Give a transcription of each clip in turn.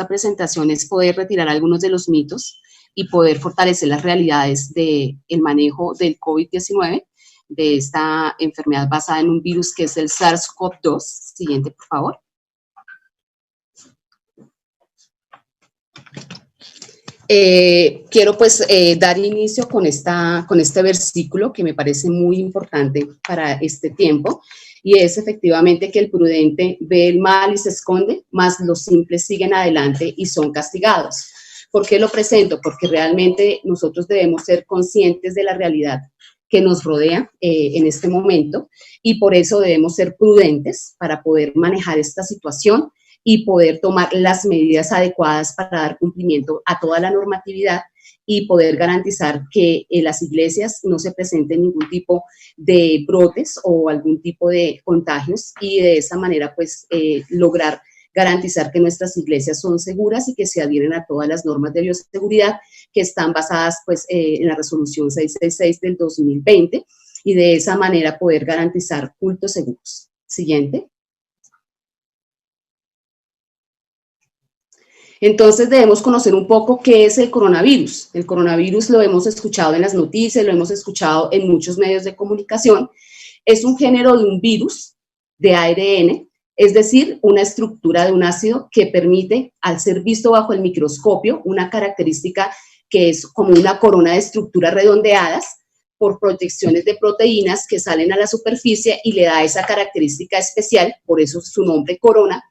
esta presentación es poder retirar algunos de los mitos y poder fortalecer las realidades del manejo del COVID-19, de esta enfermedad basada en un virus que es el SARS-CoV-2. Siguiente, por favor. Quiero pues dar inicio con este versículo que me parece muy importante para este tiempo, y es efectivamente que el prudente ve el mal y se esconde, mas los simples siguen adelante y son castigados. ¿Por qué lo presento? Porque realmente nosotros debemos ser conscientes de la realidad que nos rodea en este momento, y por eso debemos ser prudentes para poder manejar esta situación y poder tomar las medidas adecuadas para dar cumplimiento a toda la normatividad y poder garantizar que en las iglesias no se presente ningún tipo de brotes o algún tipo de contagios, y de esa manera pues lograr garantizar que nuestras iglesias son seguras y que se adhieren a todas las normas de bioseguridad que están basadas pues en la resolución 666 del 2020, y de esa manera poder garantizar cultos seguros. Siguiente. Entonces debemos conocer un poco qué es el coronavirus. El coronavirus lo hemos escuchado en las noticias, lo hemos escuchado en muchos medios de comunicación. Es un género de un virus de ARN, es decir, una estructura de un ácido que permite, al ser visto bajo el microscopio, una característica que es como una corona de estructuras redondeadas por proyecciones de proteínas que salen a la superficie y le da esa característica especial, por eso su nombre corona.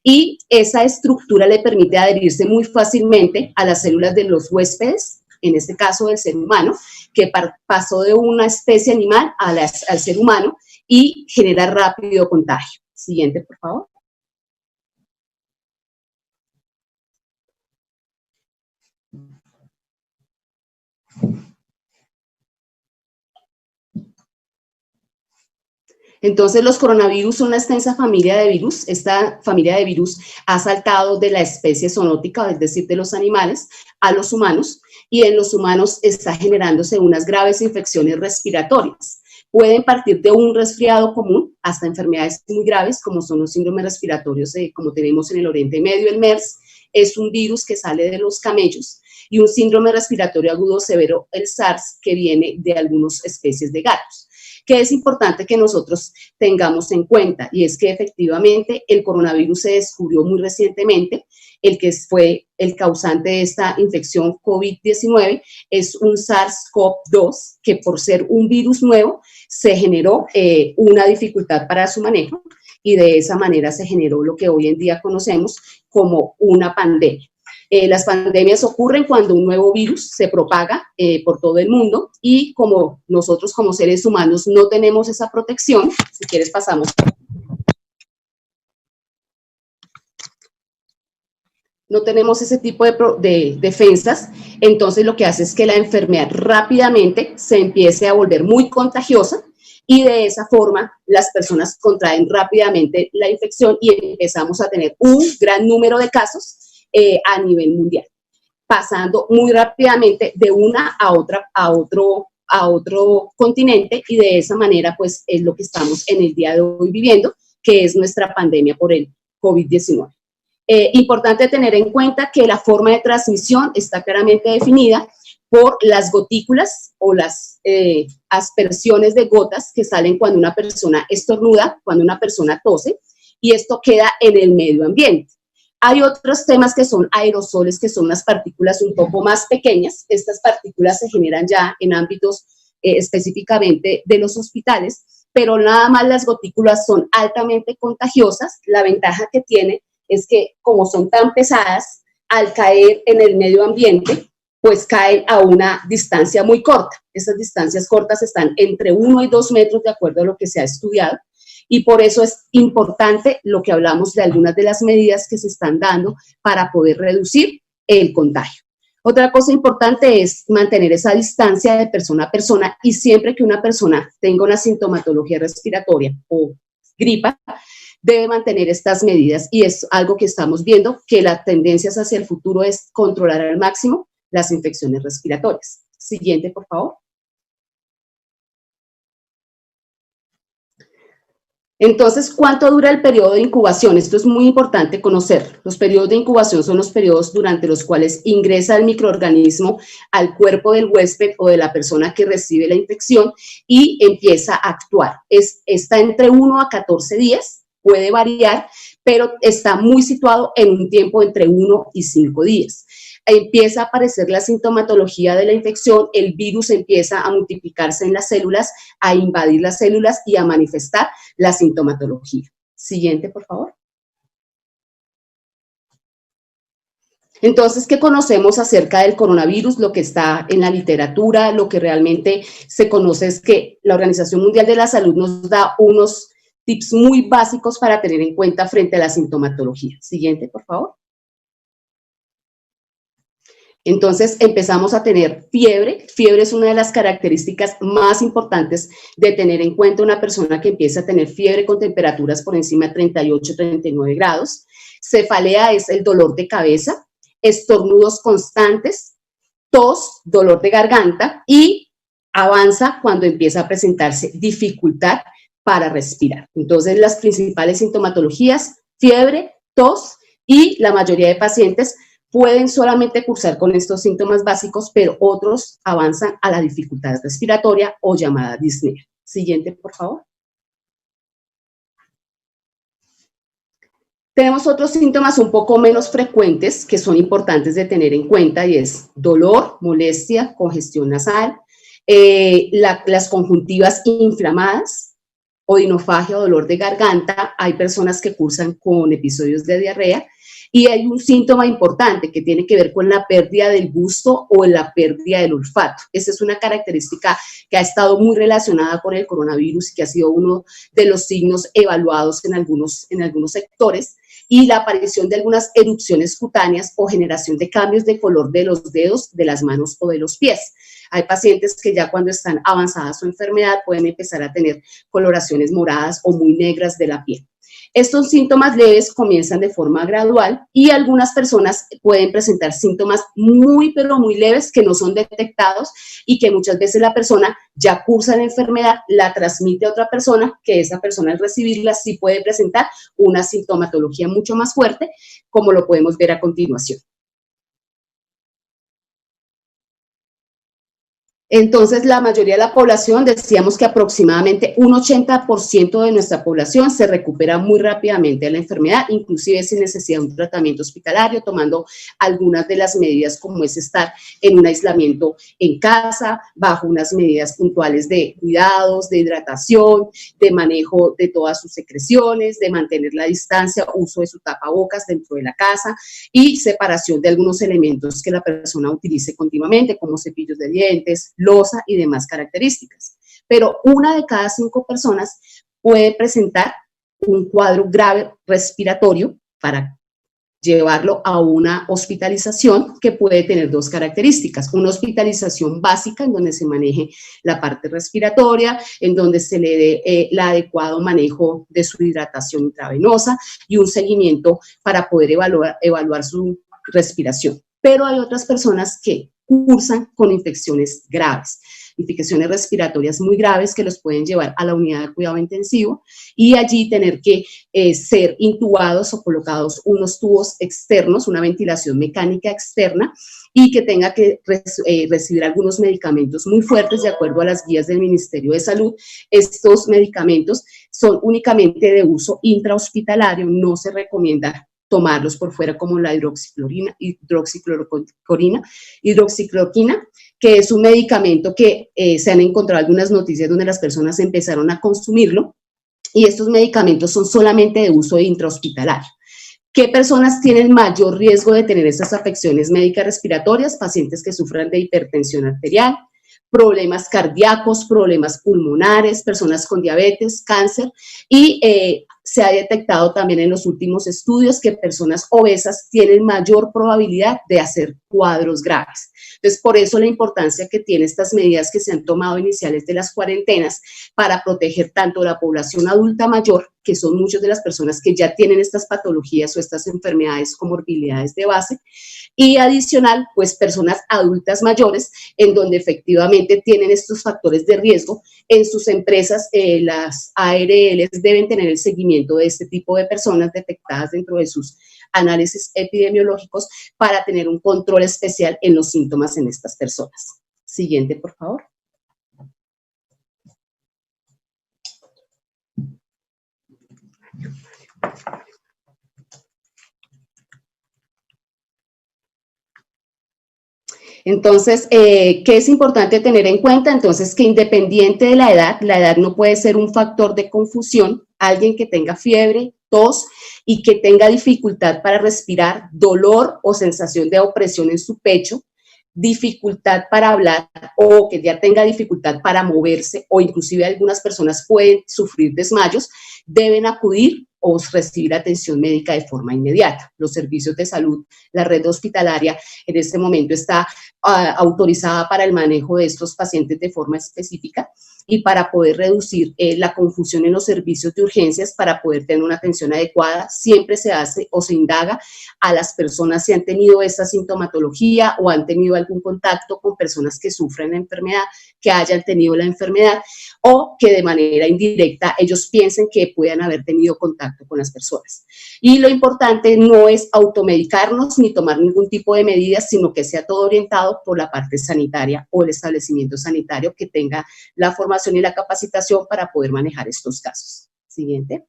Y esa estructura le permite adherirse muy fácilmente a las células de los huéspedes, en este caso del ser humano, que pasó de una especie animal al ser humano, y genera rápido contagio. Siguiente, por favor. Entonces, los coronavirus son una extensa familia de virus. Esta familia de virus ha saltado de la especie zoonótica, es decir, de los animales, a los humanos, y en los humanos está generándose unas graves infecciones respiratorias. Pueden partir de un resfriado común hasta enfermedades muy graves, como son los síndromes respiratorios, como tenemos en el Oriente Medio. El MERS es un virus que sale de los camellos, y un síndrome respiratorio agudo severo, el SARS, que viene de algunas especies de gatos. Que es importante que nosotros tengamos en cuenta, y es que efectivamente el coronavirus se descubrió muy recientemente. El que fue el causante de esta infección COVID-19 es un SARS-CoV-2, que por ser un virus nuevo se generó una dificultad para su manejo, y de esa manera se generó lo que hoy en día conocemos como una pandemia. Las pandemias ocurren cuando un nuevo virus se propaga por todo el mundo, y como nosotros como seres humanos no tenemos esa protección, si quieres pasamos. No tenemos ese tipo de defensas, entonces lo que hace es que la enfermedad rápidamente se empiece a volver muy contagiosa, y de esa forma las personas contraen rápidamente la infección y empezamos a tener un gran número de casos a nivel mundial, pasando muy rápidamente de una a otra, a otro continente, y de esa manera pues es lo que estamos en el día de hoy viviendo, que es nuestra pandemia por el COVID-19. Importante tener en cuenta que la forma de transmisión está claramente definida por las gotículas o las aspersiones de gotas que salen cuando una persona estornuda, cuando una persona tose, y esto queda en el medio ambiente. Hay otros temas que son aerosoles, que son unas partículas un poco más pequeñas. Estas partículas se generan ya en ámbitos específicamente de los hospitales, pero nada más las gotículas son altamente contagiosas. La ventaja que tiene es que, como son tan pesadas, al caer en el medio ambiente, pues caen a una distancia muy corta. Esas distancias cortas están entre 1 y 2 metros, de acuerdo a lo que se ha estudiado, y por eso es importante lo que hablamos de algunas de las medidas que se están dando para poder reducir el contagio. Otra cosa importante es mantener esa distancia de persona a persona, y siempre que una persona tenga una sintomatología respiratoria o gripa, debe mantener estas medidas, y es algo que estamos viendo, que las tendencias hacia el futuro es controlar al máximo las infecciones respiratorias. Siguiente, por favor. Entonces, ¿cuánto dura el periodo de incubación? Esto es muy importante conocer. Los periodos de incubación son los periodos durante los cuales ingresa el microorganismo al cuerpo del huésped o de la persona que recibe la infección y empieza a actuar. Está entre 1 a 14 días, puede variar, pero está muy situado en un tiempo entre 1 y 5 días. Empieza a aparecer la sintomatología de la infección, el virus empieza a multiplicarse en las células, a invadir las células y a manifestar la sintomatología. Siguiente, por favor. Entonces, ¿qué conocemos acerca del coronavirus? Lo que está en la literatura, lo que realmente se conoce es que la Organización Mundial de la Salud nos da unos tips muy básicos para tener en cuenta frente a la sintomatología. Siguiente, por favor. Entonces empezamos a tener fiebre. Fiebre es una de las características más importantes de tener en cuenta una persona que empieza a tener fiebre con temperaturas por encima de 38, 39 grados. Cefalea es el dolor de cabeza, estornudos constantes, tos, dolor de garganta y avanza cuando empieza a presentarse dificultad para respirar. Entonces las principales sintomatologías, fiebre, tos y la mayoría de pacientes pueden solamente cursar con estos síntomas básicos, pero otros avanzan a la dificultad respiratoria o llamada disnea. Siguiente, por favor. Tenemos otros síntomas un poco menos frecuentes que son importantes de tener en cuenta y es dolor, molestia, congestión nasal, las conjuntivas inflamadas, odinofagia o dolor de garganta. Hay personas que cursan con episodios de diarrea. Y hay un síntoma importante que tiene que ver con la pérdida del gusto o la pérdida del olfato. Esa es una característica que ha estado muy relacionada con el coronavirus y que ha sido uno de los signos evaluados en algunos sectores. Y la aparición de algunas erupciones cutáneas o generación de cambios de color de los dedos, de las manos o de los pies. Hay pacientes que ya cuando están avanzada su enfermedad pueden empezar a tener coloraciones moradas o muy negras de la piel. Estos síntomas leves comienzan de forma gradual y algunas personas pueden presentar síntomas muy, pero muy leves que no son detectados y que muchas veces la persona ya cursa la enfermedad, la transmite a otra persona, que esa persona al recibirla sí puede presentar una sintomatología mucho más fuerte, como lo podemos ver a continuación. Entonces, la mayoría de la población, decíamos que aproximadamente un 80% de nuestra población se recupera muy rápidamente de la enfermedad, inclusive sin necesidad de un tratamiento hospitalario, tomando algunas de las medidas como es estar en un aislamiento en casa, bajo unas medidas puntuales de cuidados, de hidratación, de manejo de todas sus secreciones, de mantener la distancia, uso de su tapabocas dentro de la casa y separación de algunos elementos que la persona utilice continuamente, como cepillos de dientes, losa y demás características. Pero 1 de cada 5 personas puede presentar un cuadro grave respiratorio para llevarlo a una hospitalización que puede tener 2 características. Una hospitalización básica en donde se maneje la parte respiratoria, en donde se le dé el adecuado manejo de su hidratación intravenosa y un seguimiento para poder evaluar su respiración. Pero hay otras personas que cursan con infecciones graves, infecciones respiratorias muy graves que los pueden llevar a la unidad de cuidado intensivo y allí tener que ser intubados o colocados unos tubos externos, una ventilación mecánica externa y que tenga que recibir algunos medicamentos muy fuertes de acuerdo a las guías del Ministerio de Salud. Estos medicamentos son únicamente de uso intrahospitalario, no se recomienda tomarlos por fuera como la hidroxicloroquina, que es un medicamento que se han encontrado algunas noticias donde las personas empezaron a consumirlo y estos medicamentos son solamente de uso intrahospitalario. ¿Qué personas tienen mayor riesgo de tener estas afecciones médicas respiratorias? Pacientes que sufran de hipertensión arterial, problemas cardíacos, problemas pulmonares, personas con diabetes, cáncer y se ha detectado también en los últimos estudios que personas obesas tienen mayor probabilidad de hacer cuadros graves. Entonces, por eso la importancia que tiene estas medidas que se han tomado iniciales de las cuarentenas para proteger tanto la población adulta mayor, que son muchas de las personas que ya tienen estas patologías o estas enfermedades, comorbilidades de base, y adicional, pues personas adultas mayores, en donde efectivamente tienen estos factores de riesgo. En sus empresas, las ARLs deben tener el seguimiento de este tipo de personas detectadas dentro de sus análisis epidemiológicos para tener un control especial en los síntomas en estas personas. Siguiente, por favor. Entonces, ¿qué es importante tener en cuenta? Entonces, que independiente de la edad no puede ser un factor de confusión. Alguien que tenga fiebre, tos y que tenga dificultad para respirar, dolor o sensación de opresión en su pecho, dificultad para hablar o que ya tenga dificultad para moverse, o inclusive algunas personas pueden sufrir desmayos, deben acudir o recibir atención médica de forma inmediata. Los servicios de salud, la red hospitalaria en este momento está autorizada para el manejo de estos pacientes de forma específica y para poder reducir la confusión en los servicios de urgencias, para poder tener una atención adecuada, siempre se hace o se indaga a las personas si han tenido esta sintomatología o han tenido algún contacto con personas que sufren la enfermedad, que hayan tenido la enfermedad o que de manera indirecta ellos piensen que puedan haber tenido contacto con las personas. Y lo importante no es automedicarnos ni tomar ningún tipo de medidas, sino que sea todo orientado por la parte sanitaria o el establecimiento sanitario que tenga la formación y la capacitación para poder manejar estos casos. Siguiente.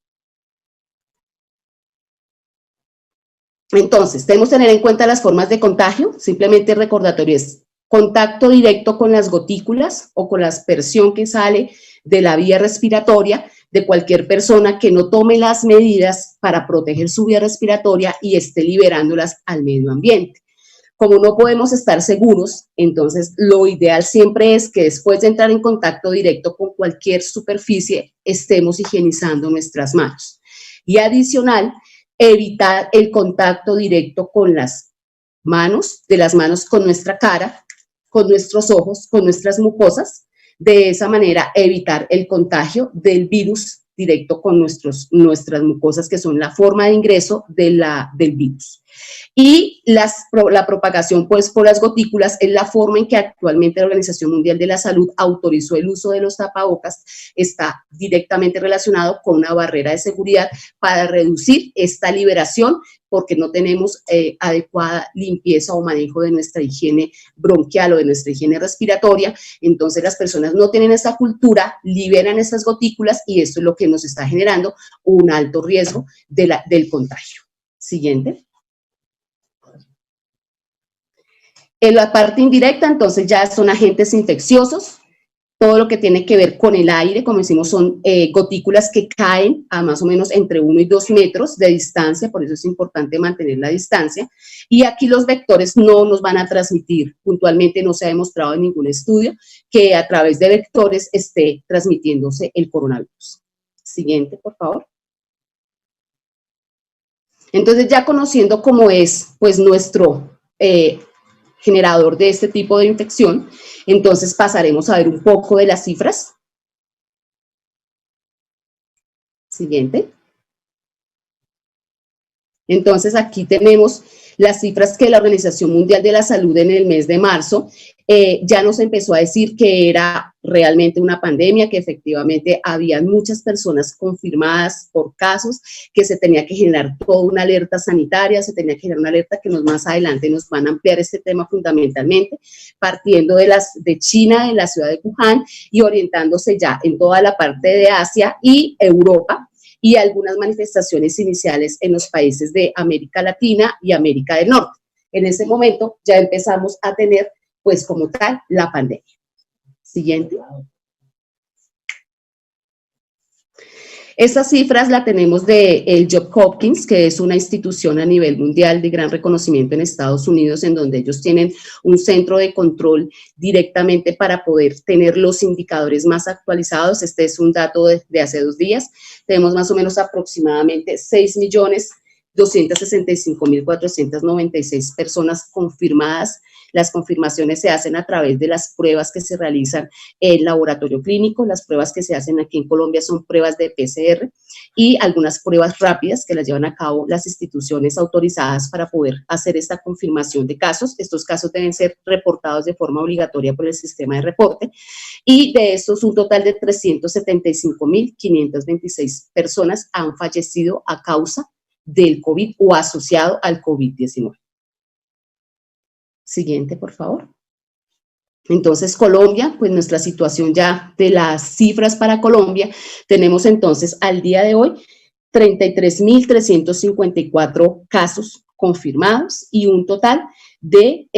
Entonces, tenemos que tener en cuenta las formas de contagio. Simplemente recordatorio es contacto directo con las gotículas o con la aspersión que sale de la vía respiratoria de cualquier persona que no tome las medidas para proteger su vía respiratoria y esté liberándolas al medio ambiente. Como no podemos estar seguros, entonces lo ideal siempre es que después de entrar en contacto directo con cualquier superficie, estemos higienizando nuestras manos. Y adicional, evitar el contacto directo con las manos, de las manos con nuestra cara, con nuestros ojos, con nuestras mucosas. De esa manera evitar el contagio del virus directo con nuestras mucosas, que son la forma de ingreso del virus. Y la propagación pues por las gotículas es la forma en que actualmente la Organización Mundial de la Salud autorizó el uso de los tapabocas. Está directamente relacionado con una barrera de seguridad para reducir esta liberación, porque no tenemos adecuada limpieza o manejo de nuestra higiene bronquial o de nuestra higiene respiratoria. Entonces las personas no tienen esta cultura, liberan estas gotículas y esto es lo que nos está generando un alto riesgo del contagio. Siguiente. En la parte indirecta, entonces ya son agentes infecciosos, todo lo que tiene que ver con el aire, como decimos, son gotículas que caen a más o menos entre 1 y 2 metros de distancia, por eso es importante mantener la distancia, y aquí los vectores no nos van a transmitir, puntualmente no se ha demostrado en ningún estudio que a través de vectores esté transmitiéndose el coronavirus. Siguiente, por favor. Entonces, ya conociendo cómo es, pues, nuestro generador de este tipo de infección, entonces pasaremos a ver un poco de las cifras. Siguiente. Entonces, aquí tenemos las cifras que la Organización Mundial de la Salud en el mes de marzo ya nos empezó a decir que era realmente una pandemia, que efectivamente había muchas personas confirmadas por casos, que se tenía que generar toda una alerta sanitaria, se tenía que generar una alerta que más adelante nos van a ampliar este tema fundamentalmente, partiendo de China, de la ciudad de Wuhan, y orientándose ya en toda la parte de Asia y Europa, y algunas manifestaciones iniciales en los países de América Latina y América del Norte. En ese momento ya empezamos a tener, pues como tal, la pandemia. Siguiente. Estas cifras las tenemos del Johns Hopkins, que es una institución a nivel mundial de gran reconocimiento en Estados Unidos, en donde ellos tienen un centro de control directamente para poder tener los indicadores más actualizados. Este es un dato de hace 2 días. Tenemos más o menos aproximadamente 6 millones 265.496 personas confirmadas. Las confirmaciones se hacen a través de las pruebas que se realizan en el laboratorio clínico. Las pruebas que se hacen aquí en Colombia son pruebas de PCR y algunas pruebas rápidas que las llevan a cabo las instituciones autorizadas para poder hacer esta confirmación de casos. Estos casos deben ser reportados de forma obligatoria por el sistema de reporte, y de estos un total de 375.526 personas han fallecido a causa del COVID o asociado al COVID-19. Siguiente, por favor. Entonces, Colombia, pues nuestra situación ya de las cifras para Colombia, tenemos entonces al día de hoy 33.354 casos confirmados y un total de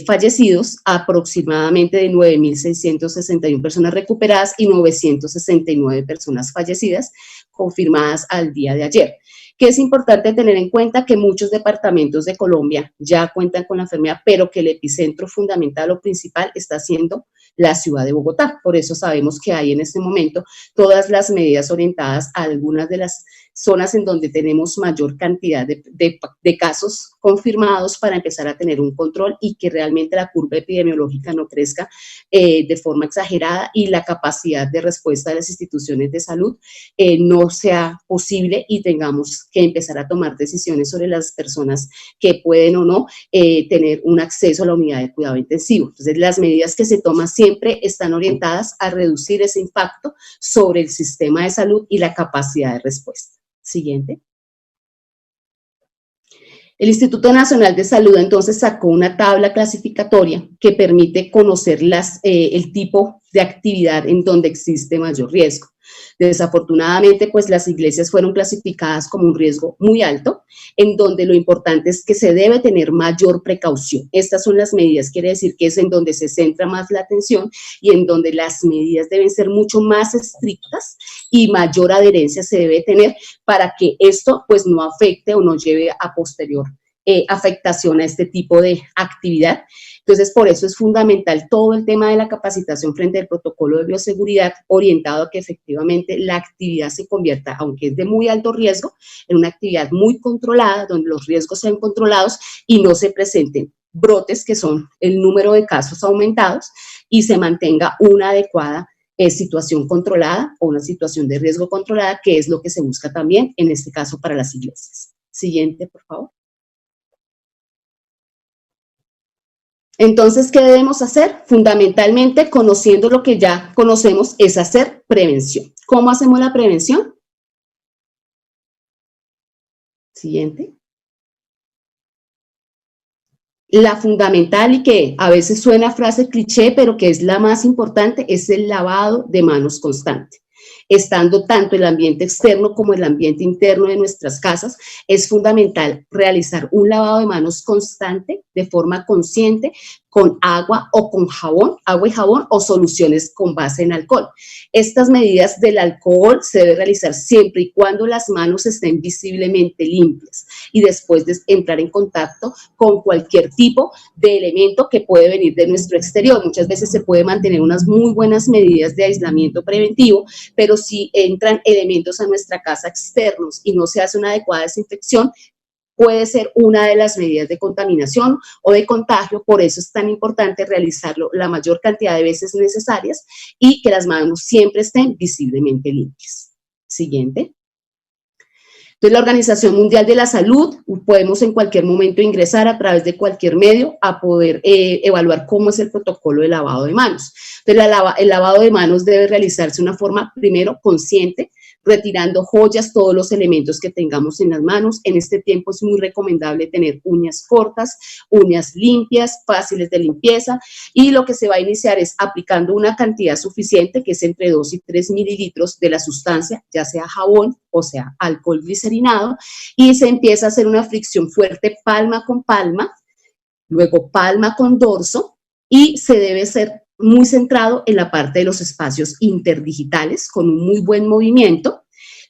fallecidos aproximadamente de 9.661 personas recuperadas y 969 personas fallecidas confirmadas al día de ayer. Que es importante tener en cuenta que muchos departamentos de Colombia ya cuentan con la enfermedad, pero que el epicentro fundamental o principal está siendo la ciudad de Bogotá. Por eso sabemos que hay en este momento todas las medidas orientadas a algunas de las zonas en donde tenemos mayor cantidad de casos confirmados para empezar a tener un control y que realmente la curva epidemiológica no crezca de forma exagerada y la capacidad de respuesta de las instituciones de salud no sea posible y tengamos que empezar a tomar decisiones sobre las personas que pueden o no tener un acceso a la unidad de cuidado intensivo. Entonces, las medidas que se toman siempre están orientadas a reducir ese impacto sobre el sistema de salud y la capacidad de respuesta. Siguiente. El Instituto Nacional de Salud entonces sacó una tabla clasificatoria que permite conocer el tipo de actividad en donde existe mayor riesgo. Desafortunadamente, pues las iglesias fueron clasificadas como un riesgo muy alto, en donde lo importante es que se debe tener mayor precaución. Estas son las medidas, quiere decir que es en donde se centra más la atención y en donde las medidas deben ser mucho más estrictas y mayor adherencia se debe tener para que esto pues no afecte o no lleve a posterior afectación a este tipo de actividad. Entonces, por eso es fundamental todo el tema de la capacitación frente al protocolo de bioseguridad orientado a que efectivamente la actividad se convierta, aunque es de muy alto riesgo, en una actividad muy controlada, donde los riesgos sean controlados y no se presenten brotes, que son el número de casos aumentados, y se mantenga una adecuada situación controlada o una situación de riesgo controlada, que es lo que se busca también en este caso para las iglesias. Siguiente, por favor. Entonces, ¿qué debemos hacer? Fundamentalmente, conociendo lo que ya conocemos, es hacer prevención. ¿Cómo hacemos la prevención? Siguiente. La fundamental y que a veces suena frase cliché, pero que es la más importante, es el lavado de manos constante. Estando tanto el ambiente externo como el ambiente interno de nuestras casas, es fundamental realizar un lavado de manos constante de forma consciente con agua o con jabón, agua y jabón o soluciones con base en alcohol. Estas medidas del alcohol se deben realizar siempre y cuando las manos estén visiblemente limpias y después de entrar en contacto con cualquier tipo de elemento que puede venir de nuestro exterior. Muchas veces se puede mantener unas muy buenas medidas de aislamiento preventivo, pero si entran elementos a nuestra casa externos y no se hace una adecuada desinfección, puede ser una de las medidas de contaminación o de contagio. Por eso es tan importante realizarlo la mayor cantidad de veces necesarias y que las manos siempre estén visiblemente limpias. Siguiente. Entonces, la Organización Mundial de la Salud, podemos en cualquier momento ingresar a través de cualquier medio a poder evaluar cómo es el protocolo de lavado de manos. Entonces, el lavado de manos debe realizarse de una forma, primero, consciente, retirando joyas, todos los elementos que tengamos en las manos. En este tiempo es muy recomendable tener uñas cortas, uñas limpias, fáciles de limpieza, y lo que se va a iniciar es aplicando una cantidad suficiente, que es entre 2 y 3 mililitros de la sustancia, ya sea jabón o sea alcohol glicerinado, y se empieza a hacer una fricción fuerte palma con palma, luego palma con dorso, y se debe ser muy centrado en la parte de los espacios interdigitales con un muy buen movimiento.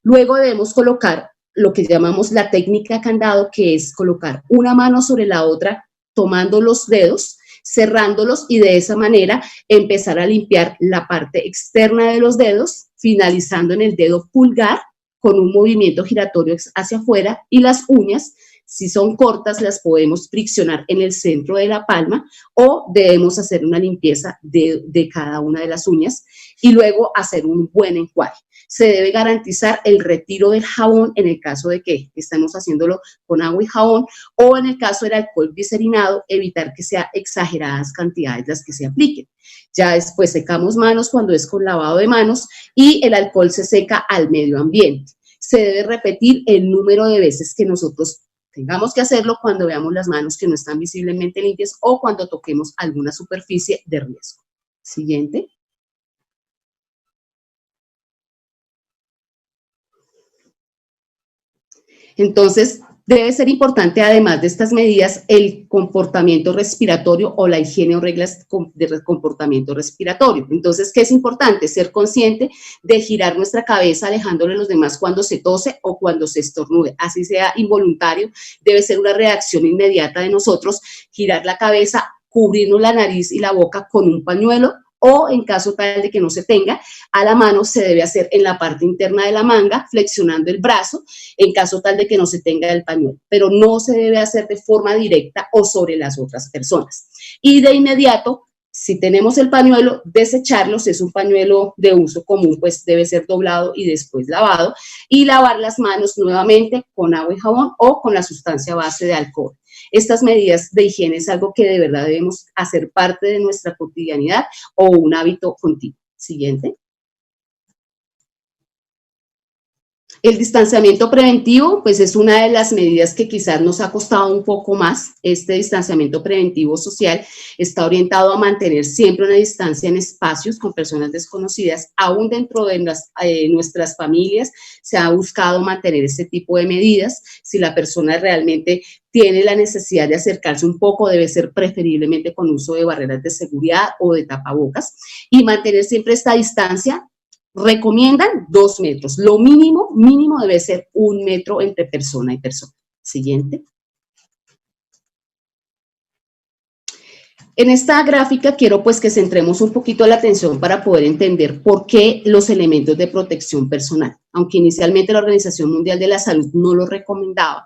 Luego debemos colocar lo que llamamos la técnica candado, que es colocar una mano sobre la otra, tomando los dedos, cerrándolos y de esa manera empezar a limpiar la parte externa de los dedos, finalizando en el dedo pulgar con un movimiento giratorio hacia afuera, y las uñas, si son cortas, las podemos friccionar en el centro de la palma o debemos hacer una limpieza de cada una de las uñas y luego hacer un buen enjuague. Se debe garantizar el retiro del jabón en el caso de que estemos haciéndolo con agua y jabón, o en el caso del alcohol glicerinado, evitar que sean exageradas cantidades las que se apliquen. Ya después secamos manos cuando es con lavado de manos y el alcohol se seca al medio ambiente. Se debe repetir el número de veces que nosotros tengamos que hacerlo cuando veamos las manos que no están visiblemente limpias o cuando toquemos alguna superficie de riesgo. Siguiente. Entonces, debe ser importante, además de estas medidas, el comportamiento respiratorio o la higiene o reglas de comportamiento respiratorio. Entonces, ¿qué es importante? Ser consciente de girar nuestra cabeza alejándole a los demás cuando se tose o cuando se estornude. Así sea involuntario, debe ser una reacción inmediata de nosotros, girar la cabeza, cubrirnos la nariz y la boca con un pañuelo, o en caso tal de que no se tenga a la mano, se debe hacer en la parte interna de la manga, flexionando el brazo, en caso tal de que no se tenga el pañuelo, pero no se debe hacer de forma directa o sobre las otras personas. Y de inmediato, si tenemos el pañuelo, desecharlo. Si es un pañuelo de uso común, pues debe ser doblado y después lavado, y lavar las manos nuevamente con agua y jabón o con la sustancia base de alcohol. Estas medidas de higiene es algo que de verdad debemos hacer parte de nuestra cotidianidad o un hábito continuo. Siguiente. El distanciamiento preventivo, pues es una de las medidas que quizás nos ha costado un poco más. Este distanciamiento preventivo social está orientado a mantener siempre una distancia en espacios con personas desconocidas. Aún dentro de nuestras familias se ha buscado mantener este tipo de medidas. Si la persona realmente tiene la necesidad de acercarse un poco, debe ser preferiblemente con uso de barreras de seguridad o de tapabocas, y mantener siempre esta distancia. Recomiendan 2 metros, lo mínimo debe ser 1 metro entre persona y persona. Siguiente. En esta gráfica quiero pues que centremos un poquito la atención para poder entender por qué los elementos de protección personal. Aunque inicialmente la Organización Mundial de la Salud no lo recomendaba,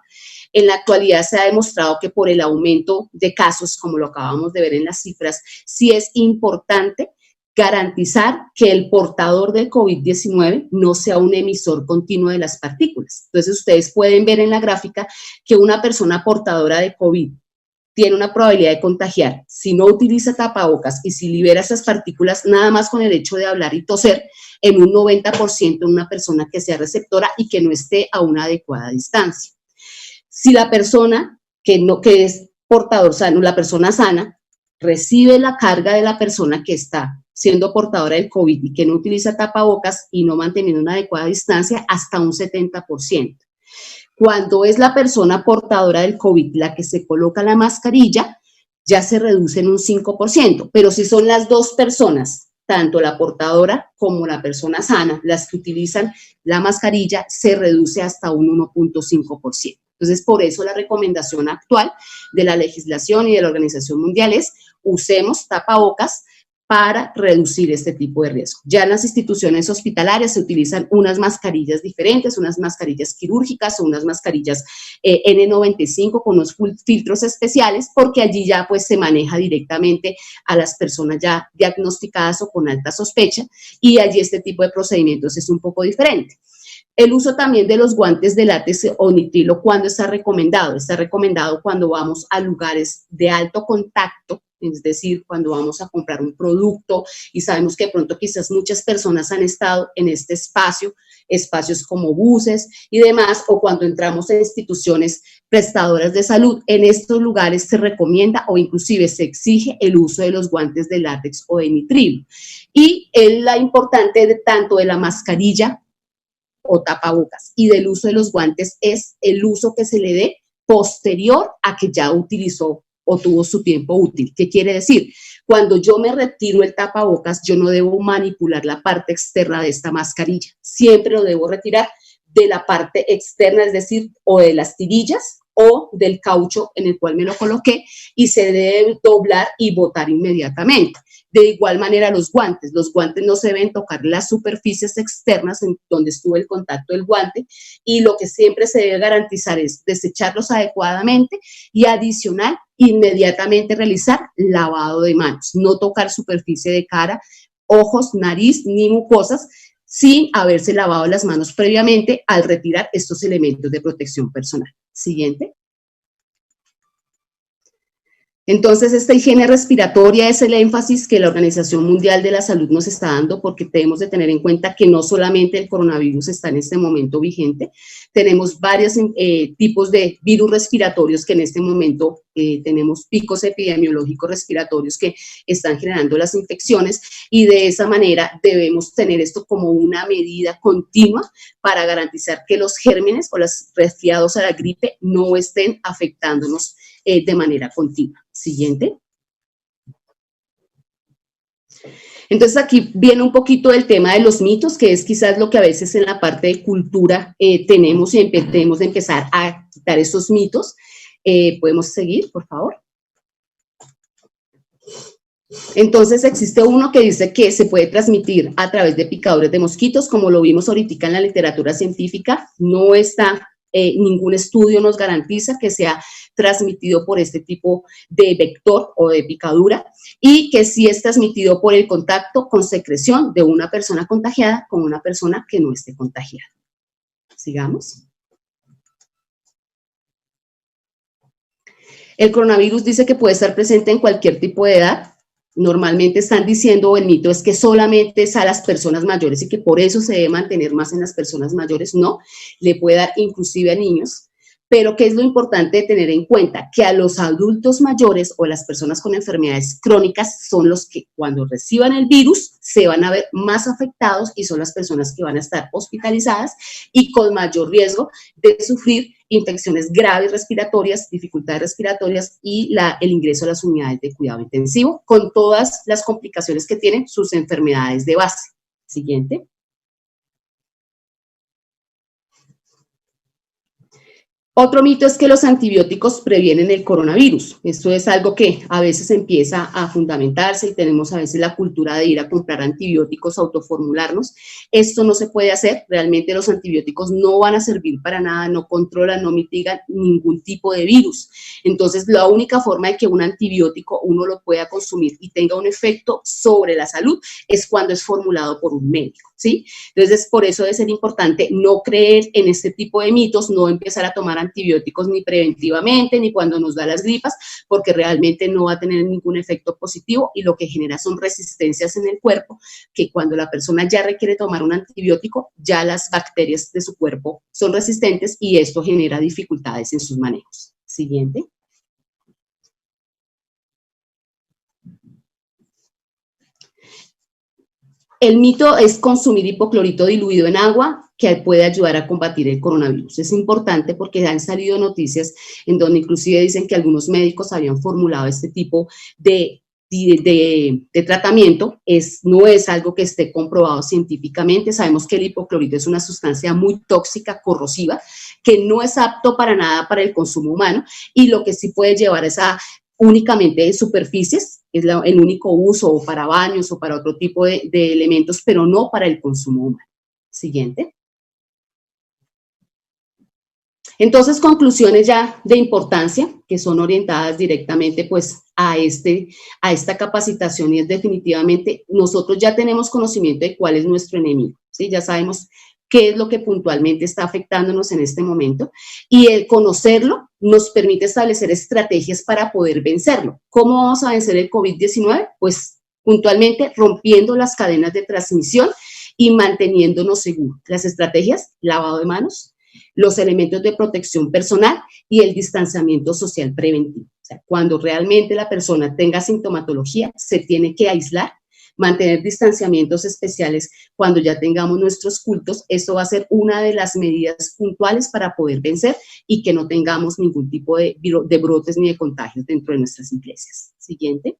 en la actualidad se ha demostrado que por el aumento de casos, como lo acabamos de ver en las cifras, sí es importante garantizar que el portador del COVID-19 no sea un emisor continuo de las partículas. Entonces, ustedes pueden ver en la gráfica que una persona portadora de COVID tiene una probabilidad de contagiar si no utiliza tapabocas y si libera esas partículas nada más con el hecho de hablar y toser, en un 90% en una persona que sea receptora y que no esté a una adecuada distancia. Si la persona que es portador sano, la persona sana, recibe la carga de la persona que está siendo portadora del COVID y que no utiliza tapabocas y no manteniendo una adecuada distancia, hasta un 70%. Cuando es la persona portadora del COVID la que se coloca la mascarilla, ya se reduce en un 5%, pero si son las dos personas, tanto la portadora como la persona sana, las que utilizan la mascarilla, se reduce hasta un 1.5%. Entonces, por eso la recomendación actual de la legislación y de la Organización Mundial es usemos tapabocas para reducir este tipo de riesgo. Ya en las instituciones hospitalarias se utilizan unas mascarillas diferentes, unas mascarillas quirúrgicas o unas mascarillas N95 con unos filtros especiales, porque allí ya pues se maneja directamente a las personas ya diagnosticadas o con alta sospecha, y allí este tipo de procedimientos es un poco diferente. El uso también de los guantes de látex o nitrilo, ¿cuándo está recomendado? Está recomendado cuando vamos a lugares de alto contacto, es decir, cuando vamos a comprar un producto y sabemos que de pronto quizás muchas personas han estado en este espacio, espacios como buses y demás, o cuando entramos en instituciones prestadoras de salud. En estos lugares se recomienda o inclusive se exige el uso de los guantes de látex o de nitrilo. Y la importante de tanto de la mascarilla o tapabocas y del uso de los guantes es el uso que se le dé posterior a que ya utilizó o tuvo su tiempo útil. ¿Qué quiere decir? Cuando yo me retiro el tapabocas, yo no debo manipular la parte externa de esta mascarilla. Siempre lo debo retirar de la parte externa, es decir, o de las tirillas o del caucho en el cual me lo coloqué y se debe doblar y botar inmediatamente. De igual manera los guantes no se deben tocar las superficies externas en donde estuvo el contacto del guante, y lo que siempre se debe garantizar es desecharlos adecuadamente y adicional, inmediatamente realizar lavado de manos, no tocar superficie de cara, ojos, nariz ni mucosas sin haberse lavado las manos previamente al retirar estos elementos de protección personal. Siguiente. Entonces, esta higiene respiratoria es el énfasis que la Organización Mundial de la Salud nos está dando, porque tenemos de tener en cuenta que no solamente el coronavirus está en este momento vigente, tenemos varios tipos de virus respiratorios que en este momento tenemos picos epidemiológicos respiratorios que están generando las infecciones, y de esa manera debemos tener esto como una medida continua para garantizar que los gérmenes o los resfriados a la gripe no estén afectándonos de manera continua. Siguiente. Entonces aquí viene un poquito del tema de los mitos, que es quizás lo que a veces en la parte de cultura tenemos, y tenemos de empezar a quitar esos mitos. ¿Podemos seguir, por favor? Entonces existe uno que dice que se puede transmitir a través de picaduras de mosquitos, como lo vimos ahorita en la literatura científica. No está, ningún estudio nos garantiza que sea transmitido por este tipo de vector o de picadura, y que sí es transmitido por el contacto con secreción de una persona contagiada con una persona que no esté contagiada. Sigamos. El coronavirus dice que puede estar presente en cualquier tipo de edad. Normalmente están diciendo, o el mito es que solamente es a las personas mayores y que por eso se debe mantener más en las personas mayores. No, le puede dar inclusive a niños. Pero ¿qué es lo importante de tener en cuenta? Que a los adultos mayores o las personas con enfermedades crónicas son los que cuando reciban el virus se van a ver más afectados, y son las personas que van a estar hospitalizadas y con mayor riesgo de sufrir infecciones graves respiratorias, dificultades respiratorias y el ingreso a las unidades de cuidado intensivo, con todas las complicaciones que tienen sus enfermedades de base. Siguiente. Otro mito es que los antibióticos previenen el coronavirus. Esto es algo que a veces empieza a fundamentarse, y tenemos a veces la cultura de ir a comprar antibióticos, autoformularnos. Esto no se puede hacer. Realmente los antibióticos no van a servir para nada, no controlan, no mitigan ningún tipo de virus. Entonces, la única forma de que un antibiótico uno lo pueda consumir y tenga un efecto sobre la salud es cuando es formulado por un médico, ¿sí? Entonces, por eso debe ser importante no creer en este tipo de mitos, no empezar a tomar antibióticos ni preventivamente, ni cuando nos da las gripas, porque realmente no va a tener ningún efecto positivo, y lo que genera son resistencias en el cuerpo, que cuando la persona ya requiere tomar un antibiótico, ya las bacterias de su cuerpo son resistentes, y esto genera dificultades en sus manejos. Siguiente. El mito es consumir hipoclorito diluido en agua, que puede ayudar a combatir el coronavirus. Es importante porque han salido noticias en donde inclusive dicen que algunos médicos habían formulado este tipo de tratamiento. No es algo que esté comprobado científicamente. Sabemos que el hipoclorito es una sustancia muy tóxica, corrosiva, que no es apto para nada para el consumo humano, y lo que sí puede llevar es a únicamente de superficies, es el único uso, o para baños o para otro tipo de elementos, pero no para el consumo humano. Siguiente. Entonces, conclusiones ya de importancia que son orientadas directamente pues a esta capacitación, y es definitivamente nosotros ya tenemos conocimiento de cuál es nuestro enemigo, ¿sí? Ya sabemos qué es lo que puntualmente está afectándonos en este momento, y el conocerlo nos permite establecer estrategias para poder vencerlo. ¿Cómo vamos a vencer el COVID-19? Pues puntualmente rompiendo las cadenas de transmisión y manteniéndonos seguros. Las estrategias: lavado de manos, los elementos de protección personal y el distanciamiento social preventivo. O sea, cuando realmente la persona tenga sintomatología, se tiene que aislar, mantener distanciamientos especiales cuando ya tengamos nuestros cultos. Esto va a ser una de las medidas puntuales para poder vencer y que no tengamos ningún tipo de brotes ni de contagios dentro de nuestras iglesias. Siguiente.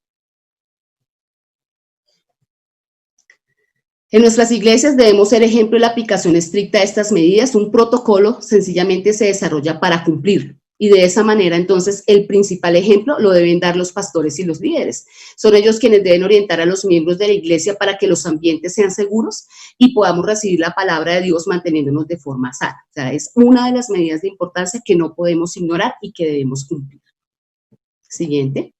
En nuestras iglesias debemos ser ejemplo de la aplicación estricta de estas medidas. Un protocolo sencillamente se desarrolla para cumplir, Y de esa manera, entonces, el principal ejemplo lo deben dar los pastores y los líderes. Son ellos quienes deben orientar a los miembros de la iglesia para que los ambientes sean seguros y podamos recibir la palabra de Dios manteniéndonos de forma sana. O sea, es una de las medidas de importancia que no podemos ignorar y que debemos cumplir. Siguiente.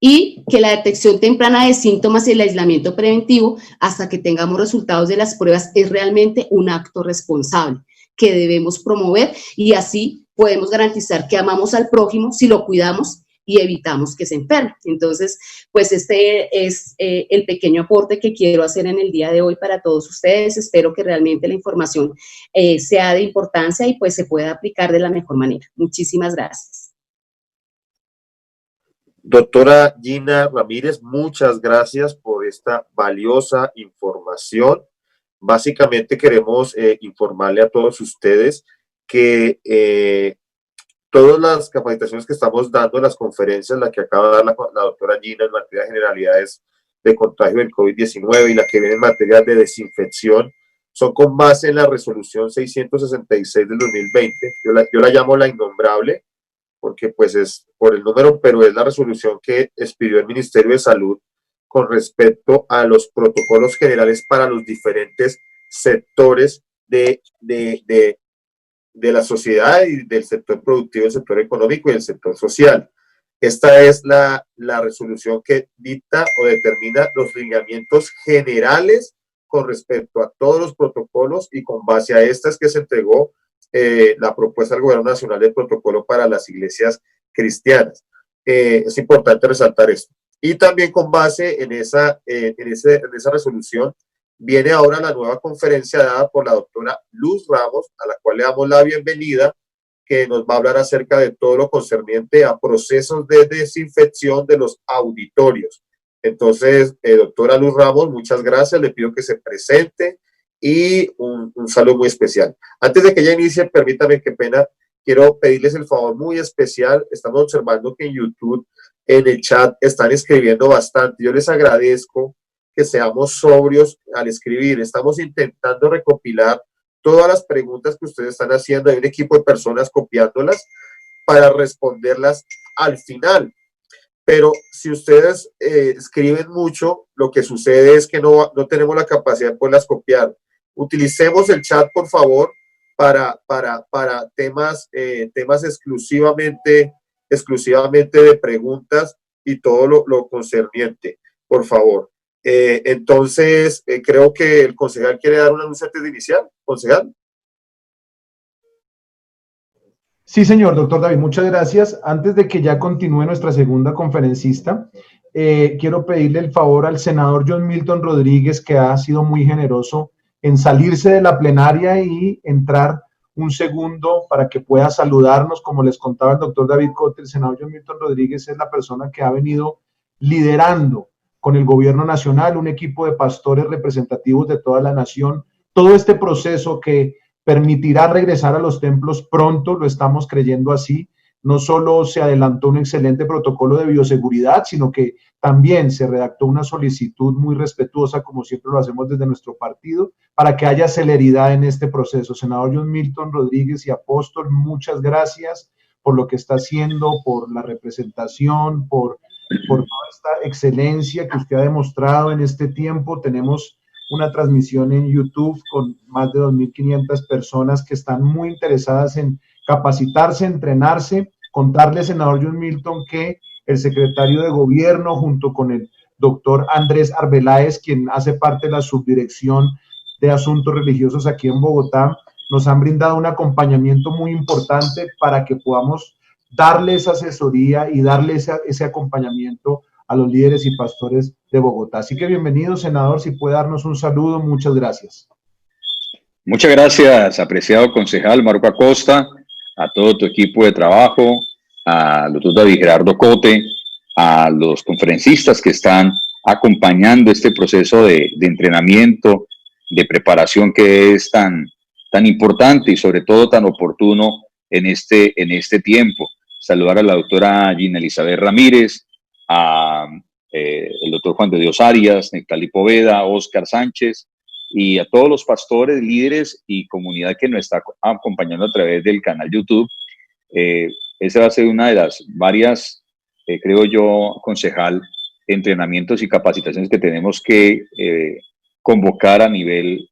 Y que la detección temprana de síntomas y el aislamiento preventivo hasta que tengamos resultados de las pruebas es realmente un acto responsable que debemos promover y así podemos garantizar que amamos al prójimo si lo cuidamos y evitamos que se enferme. Entonces, pues este es el pequeño aporte que quiero hacer en el día de hoy para todos ustedes. Espero que realmente la información sea de importancia y pues se pueda aplicar de la mejor manera. Muchísimas gracias. Doctora Gina Ramírez, muchas gracias por esta valiosa información. Básicamente queremos informarle a todos ustedes que todas las capacitaciones que estamos dando, las conferencias, la que acaba de dar la doctora Gina en materia de generalidades de contagio del COVID-19 y la que viene en materia de desinfección, son con base en la resolución 666 del 2020. Yo la llamo la innombrable, porque pues es por el número, pero es la resolución que expidió el Ministerio de Salud con respecto a los protocolos generales para los diferentes sectores de la sociedad y del sector productivo, del sector económico y del sector social. Esta es la resolución que dicta o determina los lineamientos generales con respecto a todos los protocolos y con base a estas que se entregó la propuesta del Gobierno Nacional de Protocolo para las iglesias cristianas. Es importante resaltar esto. Y también con base en esa resolución viene ahora la nueva conferencia dada por la doctora Luz Ramos, a la cual le damos la bienvenida, que nos va a hablar acerca de todo lo concerniente a procesos de desinfección de los auditorios. Entonces, doctora Luz Ramos, muchas gracias, le pido que se presente y un saludo muy especial. Antes de que ella inicie, permítame, qué pena, quiero pedirles el favor muy especial. Estamos observando que en YouTube, en el chat, están escribiendo bastante. Yo les agradezco que seamos sobrios al escribir. Estamos intentando recopilar todas las preguntas que ustedes están haciendo. Hay un equipo de personas copiándolas para responderlas al final. Pero si ustedes escriben mucho, lo que sucede es que no tenemos la capacidad de poderlas copiar. Utilicemos el chat, por favor, para temas exclusivamente de preguntas y todo lo concerniente, por favor. Entonces, creo que el concejal quiere dar un anuncio antes de iniciar. Concejal. Sí, señor, doctor David, muchas gracias. Antes de que ya continúe nuestra segunda conferencista, quiero pedirle el favor al senador John Milton Rodríguez, que ha sido muy generoso en salirse de la plenaria y entrar un segundo para que pueda saludarnos. Como les contaba el doctor David Cote, el senador John Milton Rodríguez es la persona que ha venido liderando con el gobierno nacional, un equipo de pastores representativos de toda la nación, todo este proceso que permitirá regresar a los templos pronto, lo estamos creyendo así. No solo se adelantó un excelente protocolo de bioseguridad, sino que también se redactó una solicitud muy respetuosa, como siempre lo hacemos desde nuestro partido, para que haya celeridad en este proceso. Senador John Milton Rodríguez y Apóstol, muchas gracias por lo que está haciendo, por la representación, por toda esta excelencia que usted ha demostrado en este tiempo. Tenemos una transmisión en YouTube con más de 2.500 personas que están muy interesadas en capacitarse, entrenarse. Contarle, senador John Milton, que el secretario de Gobierno, junto con el doctor Andrés Arbeláez, quien hace parte de la subdirección de asuntos religiosos aquí en Bogotá, nos han brindado un acompañamiento muy importante para que podamos darle esa asesoría y darle ese acompañamiento a los líderes y pastores de Bogotá. Así que bienvenido, senador, si puede darnos un saludo, muchas gracias. Muchas gracias, apreciado concejal Marco Acosta, a todo tu equipo de trabajo, al doctor David Gerardo Cote, a los conferencistas que están acompañando este proceso de entrenamiento, de preparación que es tan importante y sobre todo tan oportuno en este tiempo. Saludar a la doctora Gina Elizabeth Ramírez, a el doctor Juan de Dios Arias, Nectalí Poveda, Oscar Sánchez y a todos los pastores, líderes y comunidad que nos está acompañando a través del canal YouTube. Esa va a ser una de las varias, creo yo, concejal, entrenamientos y capacitaciones que tenemos que convocar a nivel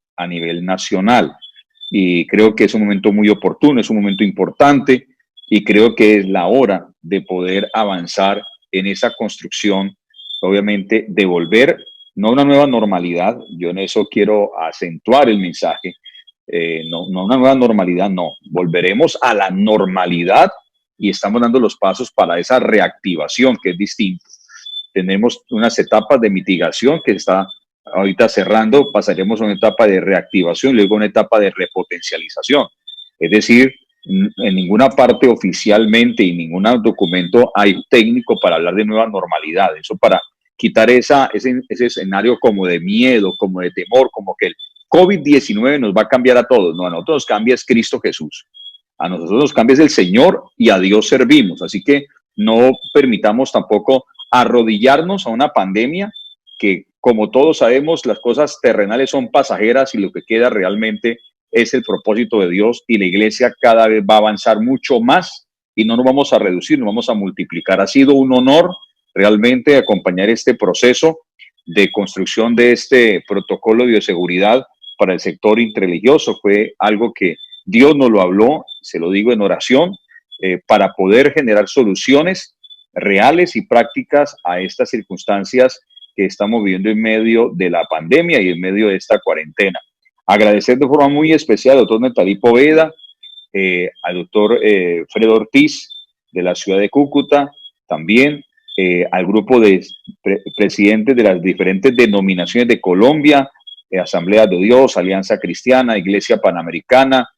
nacional. Y creo que es un momento muy oportuno, es un momento importante y creo que es la hora de poder avanzar en esa construcción, obviamente, de volver, no una nueva normalidad, yo en eso quiero acentuar el mensaje, no una nueva normalidad, no, volveremos a la normalidad y estamos dando los pasos para esa reactivación que es distinto. Tenemos unas etapas de mitigación que está ahorita cerrando, pasaremos a una etapa de reactivación y luego a una etapa de repotencialización. Es decir, en ninguna parte oficialmente y ningún documento hay técnico para hablar de nueva normalidad. Eso para quitar ese escenario como de miedo, como de temor, como que el COVID-19 nos va a cambiar a todos. No, a nosotros nos cambia es Cristo Jesús. A nosotros nos cambia es el Señor y a Dios servimos. Así que no permitamos tampoco arrodillarnos a una pandemia que, como todos sabemos, las cosas terrenales son pasajeras y lo que queda realmente es el propósito de Dios, y la iglesia cada vez va a avanzar mucho más y no nos vamos a reducir, nos vamos a multiplicar. Ha sido un honor realmente acompañar este proceso de construcción de este protocolo de bioseguridad para el sector interreligioso. Fue algo que Dios nos lo habló, se lo digo en oración, para poder generar soluciones reales y prácticas a estas circunstancias que estamos viviendo en medio de la pandemia y en medio de esta cuarentena. Agradecer de forma muy especial al doctor Netalí Poveda, al doctor Fredo Ortiz de la ciudad de Cúcuta, también al grupo de presidentes de las diferentes denominaciones de Colombia, Asamblea de Dios, Alianza Cristiana, Iglesia Panamericana,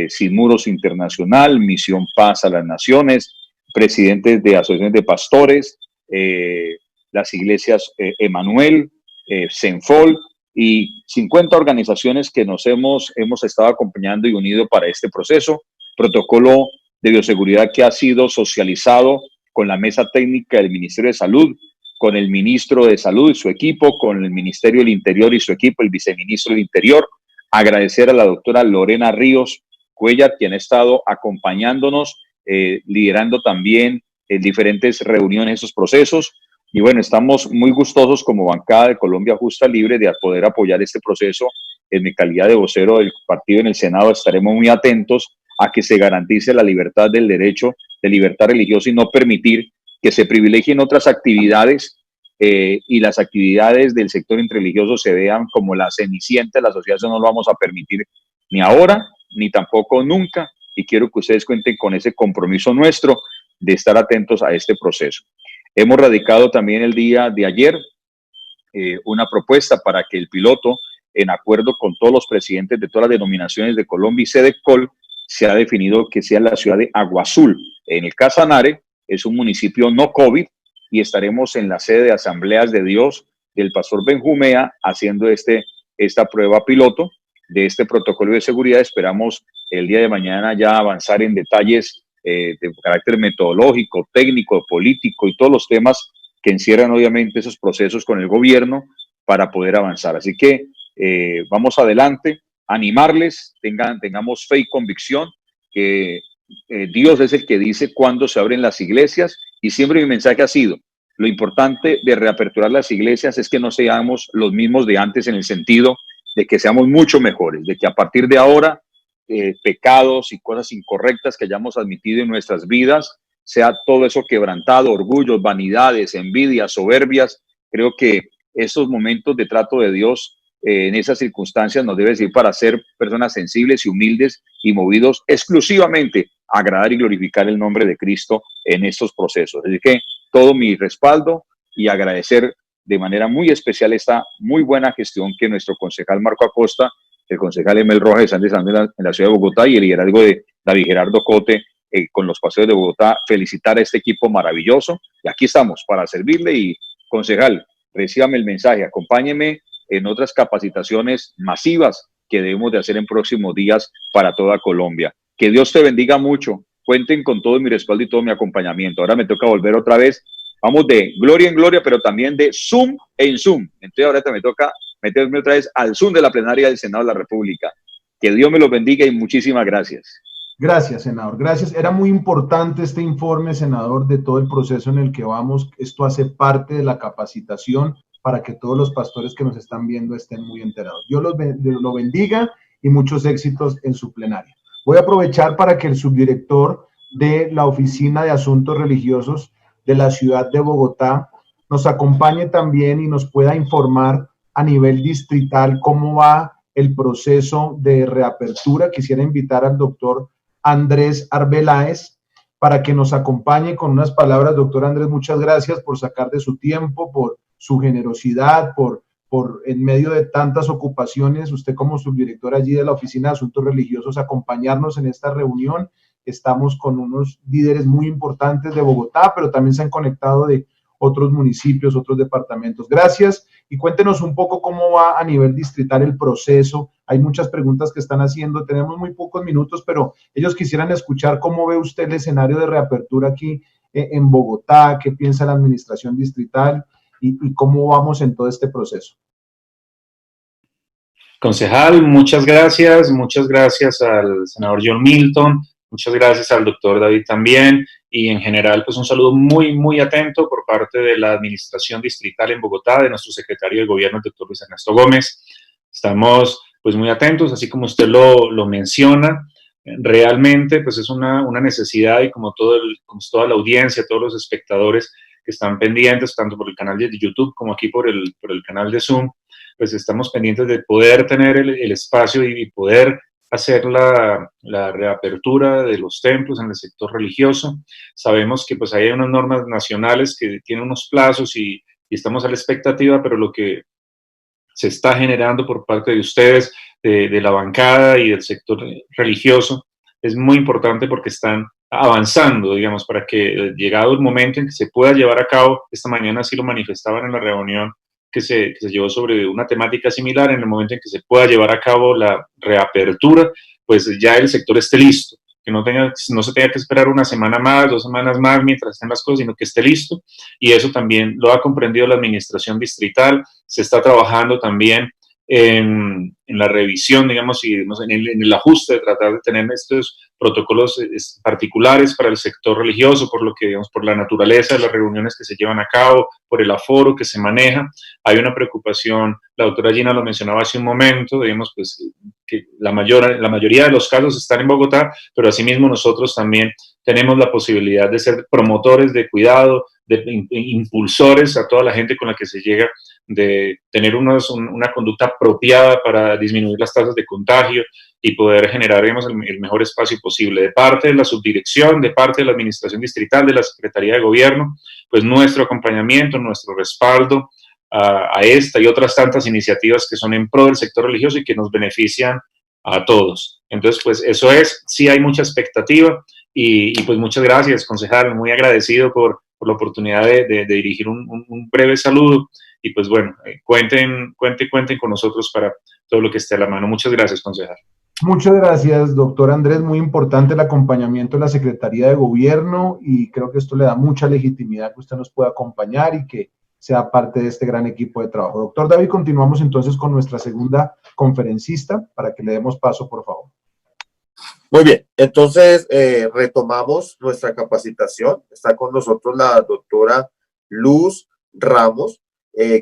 Sin Muros Internacional, Misión Paz a las Naciones, presidentes de asociaciones de pastores, las iglesias Emanuel, Senfol y 50 organizaciones que nos hemos estado acompañando y unido para este proceso. Protocolo de bioseguridad que ha sido socializado con la mesa técnica del Ministerio de Salud, con el ministro de Salud y su equipo, con el Ministerio del Interior y su equipo, el viceministro del Interior. Agradecer a la doctora Lorena Ríos Cuellar, quien ha estado acompañándonos, liderando también en diferentes reuniones estos procesos. Y bueno, estamos muy gustosos como bancada de Colombia Justa Libre de poder apoyar este proceso. En mi calidad de vocero del partido en el Senado estaremos muy atentos a que se garantice la libertad del derecho de libertad religiosa y no permitir que se privilegien otras actividades y las actividades del sector interreligioso se vean como la cenicienta de la sociedad. Eso no lo vamos a permitir ni ahora, ni tampoco nunca. Y quiero que ustedes cuenten con ese compromiso nuestro de estar atentos a este proceso. Hemos radicado también el día de ayer una propuesta para que el piloto, en acuerdo con todos los presidentes de todas las denominaciones de Colombia y SEDECOL, se ha definido que sea la ciudad de Agua Azul, en el Casanare. Es un municipio no COVID y estaremos en la sede de Asambleas de Dios del pastor Benjumea haciendo esta prueba piloto de este protocolo de seguridad. Esperamos el día de mañana ya avanzar en detalles de carácter metodológico, técnico, político y todos los temas que encierran obviamente esos procesos con el gobierno para poder avanzar. Así que vamos adelante, animarles, tengamos fe y convicción que Dios es el que dice cuándo se abren las iglesias, y siempre mi mensaje ha sido: lo importante de reaperturar las iglesias es que no seamos los mismos de antes, en el sentido de que seamos mucho mejores, de que a partir de ahora pecados y cosas incorrectas que hayamos admitido en nuestras vidas, sea todo eso quebrantado, orgullos, vanidades, envidias, soberbias. Creo que esos momentos de trato de Dios en esas circunstancias nos debe decir para ser personas sensibles y humildes y movidos exclusivamente a agradar y glorificar el nombre de Cristo en estos procesos. Así que todo mi respaldo y agradecer de manera muy especial esta muy buena gestión que nuestro concejal Marco Acosta, el concejal Emel Rojas de San de San en la ciudad de Bogotá y el liderazgo de David Gerardo Cote con los paseos de Bogotá. Felicitar a este equipo maravilloso y aquí estamos para servirle. Y concejal, recíbame el mensaje, acompáñeme en otras capacitaciones masivas que debemos de hacer en próximos días para toda Colombia. Que Dios te bendiga mucho. Cuenten con todo mi respaldo y todo mi acompañamiento. Ahora me toca volver otra vez. Vamos de gloria en gloria, pero también de Zoom en Zoom. Entonces ahora me meterme otra vez al Zoom de la plenaria del Senado de la República. Que Dios me los bendiga y muchísimas gracias. Gracias, senador. Gracias. Era muy importante este informe, senador, de todo el proceso en el que vamos. Esto hace parte de la capacitación para que todos los pastores que nos están viendo estén muy enterados. Dios lo bendiga y muchos éxitos en su plenaria. Voy a aprovechar para que el subdirector de la Oficina de Asuntos Religiosos de la ciudad de Bogotá nos acompañe también y nos pueda informar a nivel distrital cómo va el proceso de reapertura. Quisiera invitar al doctor Andrés Arbeláez para que nos acompañe con unas palabras. Doctor Andrés, muchas gracias por sacar de su tiempo, por su generosidad, por en medio de tantas ocupaciones, usted como subdirector allí de la Oficina de Asuntos Religiosos, acompañarnos en esta reunión. Estamos con unos líderes muy importantes de Bogotá, pero también se han conectado de otros municipios, otros departamentos. Gracias y cuéntenos un poco cómo va a nivel distrital el proceso. Hay muchas preguntas que están haciendo, tenemos muy pocos minutos, pero ellos quisieran escuchar cómo ve usted el escenario de reapertura aquí en Bogotá, qué piensa la administración distrital y cómo vamos en todo este proceso. Concejal, muchas gracias al senador John Milton, muchas gracias al doctor David también, y en general pues un saludo muy atento por parte de la administración distrital en Bogotá, de nuestro secretario de gobierno, el doctor Luis Ernesto Gómez. Estamos pues muy atentos, así como usted lo menciona. Realmente pues es una necesidad, y como toda la audiencia, todos los espectadores que están pendientes, tanto por el canal de YouTube como aquí por el canal de Zoom, pues estamos pendientes de poder tener el espacio y poder hacer la reapertura de los templos en el sector religioso. Sabemos que pues hay unas normas nacionales que tienen unos plazos y estamos a la expectativa, pero lo que se está generando por parte de ustedes, de la bancada y del sector religioso, es muy importante porque están avanzando, digamos, para que llegado el momento en que se pueda llevar a cabo, esta mañana así lo manifestaban en la reunión que se llevó sobre una temática similar, en el momento en que se pueda llevar a cabo la reapertura, pues ya el sector esté listo, que no se tenga que esperar una semana más, 2 semanas más mientras estén las cosas, sino que esté listo, y eso también lo ha comprendido la administración distrital. Se está trabajando también en la revisión, digamos, y en el ajuste de tratar de tener estos protocolos particulares para el sector religioso, por lo que, digamos, por la naturaleza de las reuniones que se llevan a cabo, por el aforo que se maneja. Hay una preocupación, la doctora Gina lo mencionaba hace un momento, digamos, pues que la mayoría de los casos están en Bogotá, pero asimismo nosotros también tenemos la posibilidad de ser promotores de cuidado, de impulsores a toda la gente con la que se llega, de tener una conducta apropiada para disminuir las tasas de contagio y poder generar, digamos, el mejor espacio posible. De parte de la subdirección, de parte de la administración distrital, de la Secretaría de Gobierno, pues nuestro acompañamiento, nuestro respaldo a esta y otras tantas iniciativas que son en pro del sector religioso y que nos benefician a todos. Entonces, pues eso sí hay mucha expectativa y pues muchas gracias, concejal, muy agradecido por la oportunidad de dirigir un breve saludo. Y pues bueno, cuenten con nosotros para todo lo que esté a la mano. Muchas gracias, concejal. Muchas gracias, doctor Andrés. Muy importante el acompañamiento de la Secretaría de Gobierno y creo que esto le da mucha legitimidad que usted nos pueda acompañar y que sea parte de este gran equipo de trabajo. Doctor David, continuamos entonces con nuestra segunda conferencista para que le demos paso, por favor. Muy bien, entonces retomamos nuestra capacitación. Está con nosotros la doctora Luz Ramos.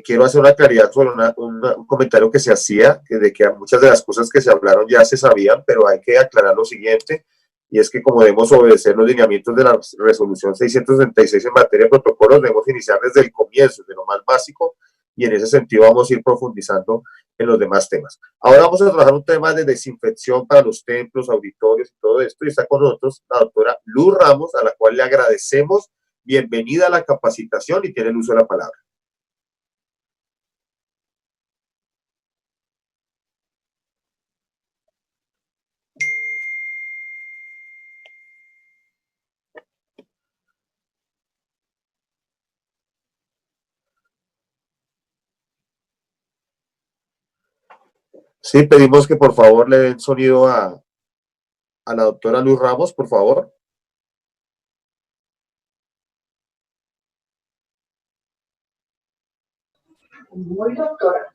Quiero hacer una claridad sobre un comentario que se hacía, de que muchas de las cosas que se hablaron ya se sabían, pero hay que aclarar lo siguiente, y es que como debemos obedecer los lineamientos de la resolución 666 en materia de protocolos, debemos iniciar desde el comienzo, de lo más básico, y en ese sentido vamos a ir profundizando en los demás temas. Ahora vamos a trabajar un tema de desinfección para los templos, auditorios y todo esto, y está con nosotros la doctora Luz Ramos, a la cual le agradecemos. Bienvenida a la capacitación y tiene el uso de la palabra. Sí, pedimos que por favor le den sonido a la doctora Luz Ramos, por favor. Muy doctora.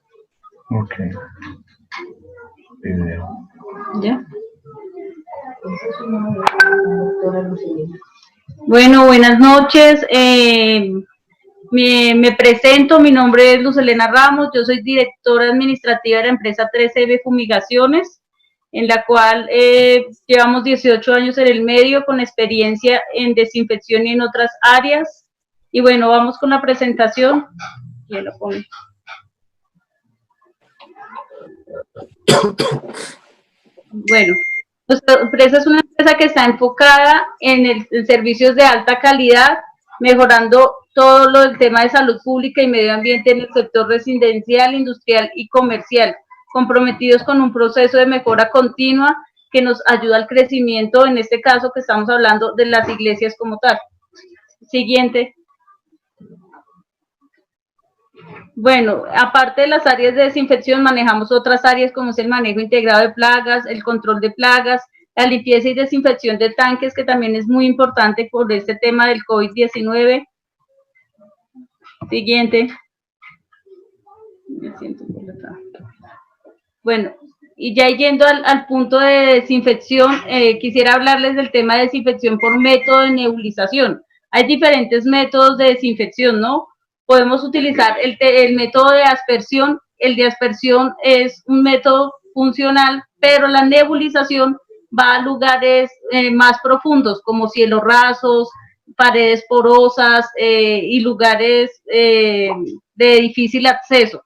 Ok. Video. ¿Ya? Bueno, buenas noches. Me presento, mi nombre es Luz Elena Ramos, yo soy directora administrativa de la empresa 3M Fumigaciones, en la cual llevamos 18 años en el medio con experiencia en desinfección y en otras áreas. Y bueno, vamos con la presentación. ¿Quién lo pone? Bueno, nuestra empresa es una empresa que está enfocada en servicios de alta calidad, mejorando todo lo del tema de salud pública y medio ambiente en el sector residencial, industrial y comercial, comprometidos con un proceso de mejora continua que nos ayuda al crecimiento, en este caso que estamos hablando de las iglesias como tal. Siguiente. Bueno, aparte de las áreas de desinfección, manejamos otras áreas como es el manejo integrado de plagas, el control de plagas, la limpieza y desinfección de tanques, que también es muy importante por este tema del COVID-19. Siguiente. Bueno, y ya yendo al punto de desinfección, quisiera hablarles del tema de desinfección por método de nebulización. Hay diferentes métodos de desinfección, ¿no? Podemos utilizar el método de aspersión. El de aspersión es un método funcional, pero la nebulización va a lugares más profundos, como cielos rasos, paredes porosas y lugares de difícil acceso.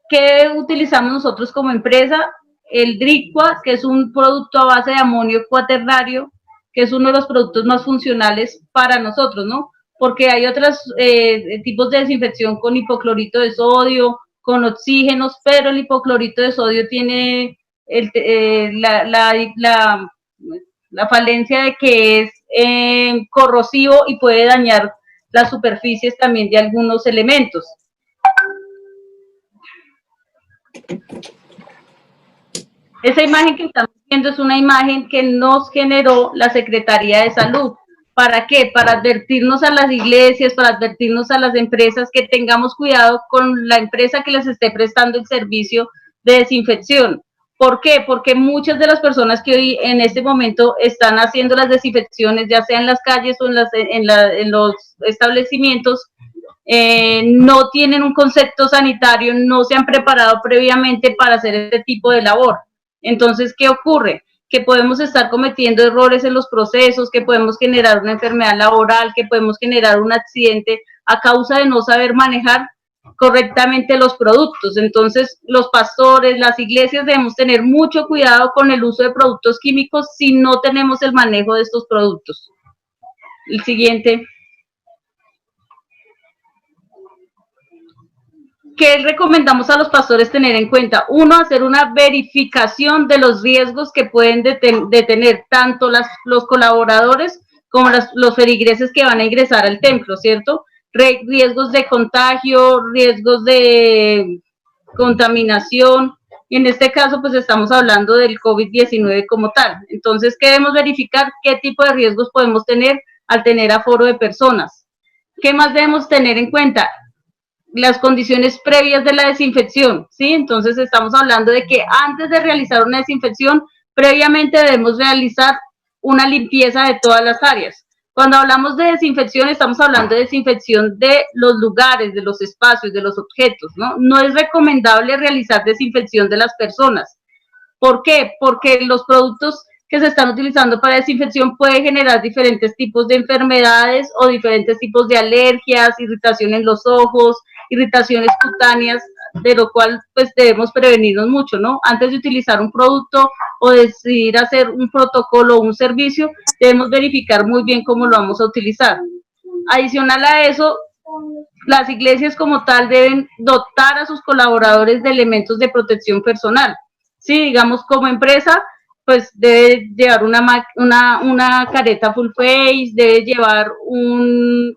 ¿Qué utilizamos nosotros como empresa? El DRICUA, que es un producto a base de amonio cuaternario, que es uno de los productos más funcionales para nosotros, ¿no? Porque hay otros tipos de desinfección con hipoclorito de sodio, con oxígenos, pero el hipoclorito de sodio tiene la falencia de que es corrosivo y puede dañar las superficies también de algunos elementos. Esa imagen que estamos viendo es una imagen que nos generó la Secretaría de Salud. ¿Para qué? Para advertirnos a las iglesias, para advertirnos a las empresas que tengamos cuidado con la empresa que les esté prestando el servicio de desinfección. ¿Por qué? Porque muchas de las personas que hoy en este momento están haciendo las desinfecciones, ya sea en las calles o en los establecimientos, no tienen un concepto sanitario, no se han preparado previamente para hacer este tipo de labor. Entonces, ¿qué ocurre? Que podemos estar cometiendo errores en los procesos, que podemos generar una enfermedad laboral, que podemos generar un accidente a causa de no saber manejar correctamente los productos. Entonces, los pastores, las iglesias debemos tener mucho cuidado con el uso de productos químicos si no tenemos el manejo de estos productos. El siguiente. ¿Qué recomendamos a los pastores tener en cuenta? Uno, hacer una verificación de los riesgos que pueden tener tanto los colaboradores como los feligreses que van a ingresar al templo, ¿cierto? Riesgos de contagio, riesgos de contaminación, y en este caso pues estamos hablando del COVID-19 como tal. Entonces, ¿qué debemos verificar? ¿Qué tipo de riesgos podemos tener al tener aforo de personas? ¿Qué más debemos tener en cuenta? Las condiciones previas de la desinfección, ¿sí? Entonces estamos hablando de que antes de realizar una desinfección, previamente debemos realizar una limpieza de todas las áreas. Cuando hablamos de desinfección, estamos hablando de desinfección de los lugares, de los espacios, de los objetos, ¿no? No es recomendable realizar desinfección de las personas. ¿Por qué? Porque los productos que se están utilizando para desinfección pueden generar diferentes tipos de enfermedades o diferentes tipos de alergias, irritación en los ojos, irritaciones cutáneas, de lo cual pues debemos prevenirnos mucho, ¿no? Antes de utilizar un producto o decidir hacer un protocolo o un servicio, debemos verificar muy bien cómo lo vamos a utilizar. Adicional a eso, las iglesias como tal deben dotar a sus colaboradores de elementos de protección personal. Sí, digamos como empresa, pues debe llevar una careta full face, debe llevar un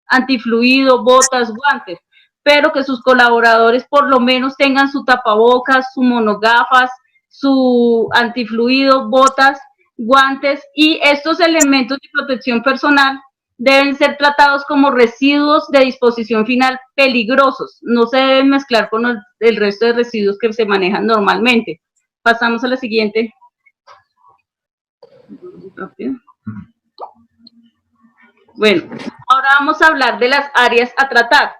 antifluido, botas, guantes, pero que sus colaboradores por lo menos tengan su tapabocas, su monogafas, su antifluido, botas, guantes y estos elementos de protección personal deben ser tratados como residuos de disposición final peligrosos. No se deben mezclar con el resto de residuos que se manejan normalmente. Pasamos a la siguiente. Bueno, ahora vamos a hablar de las áreas a tratar.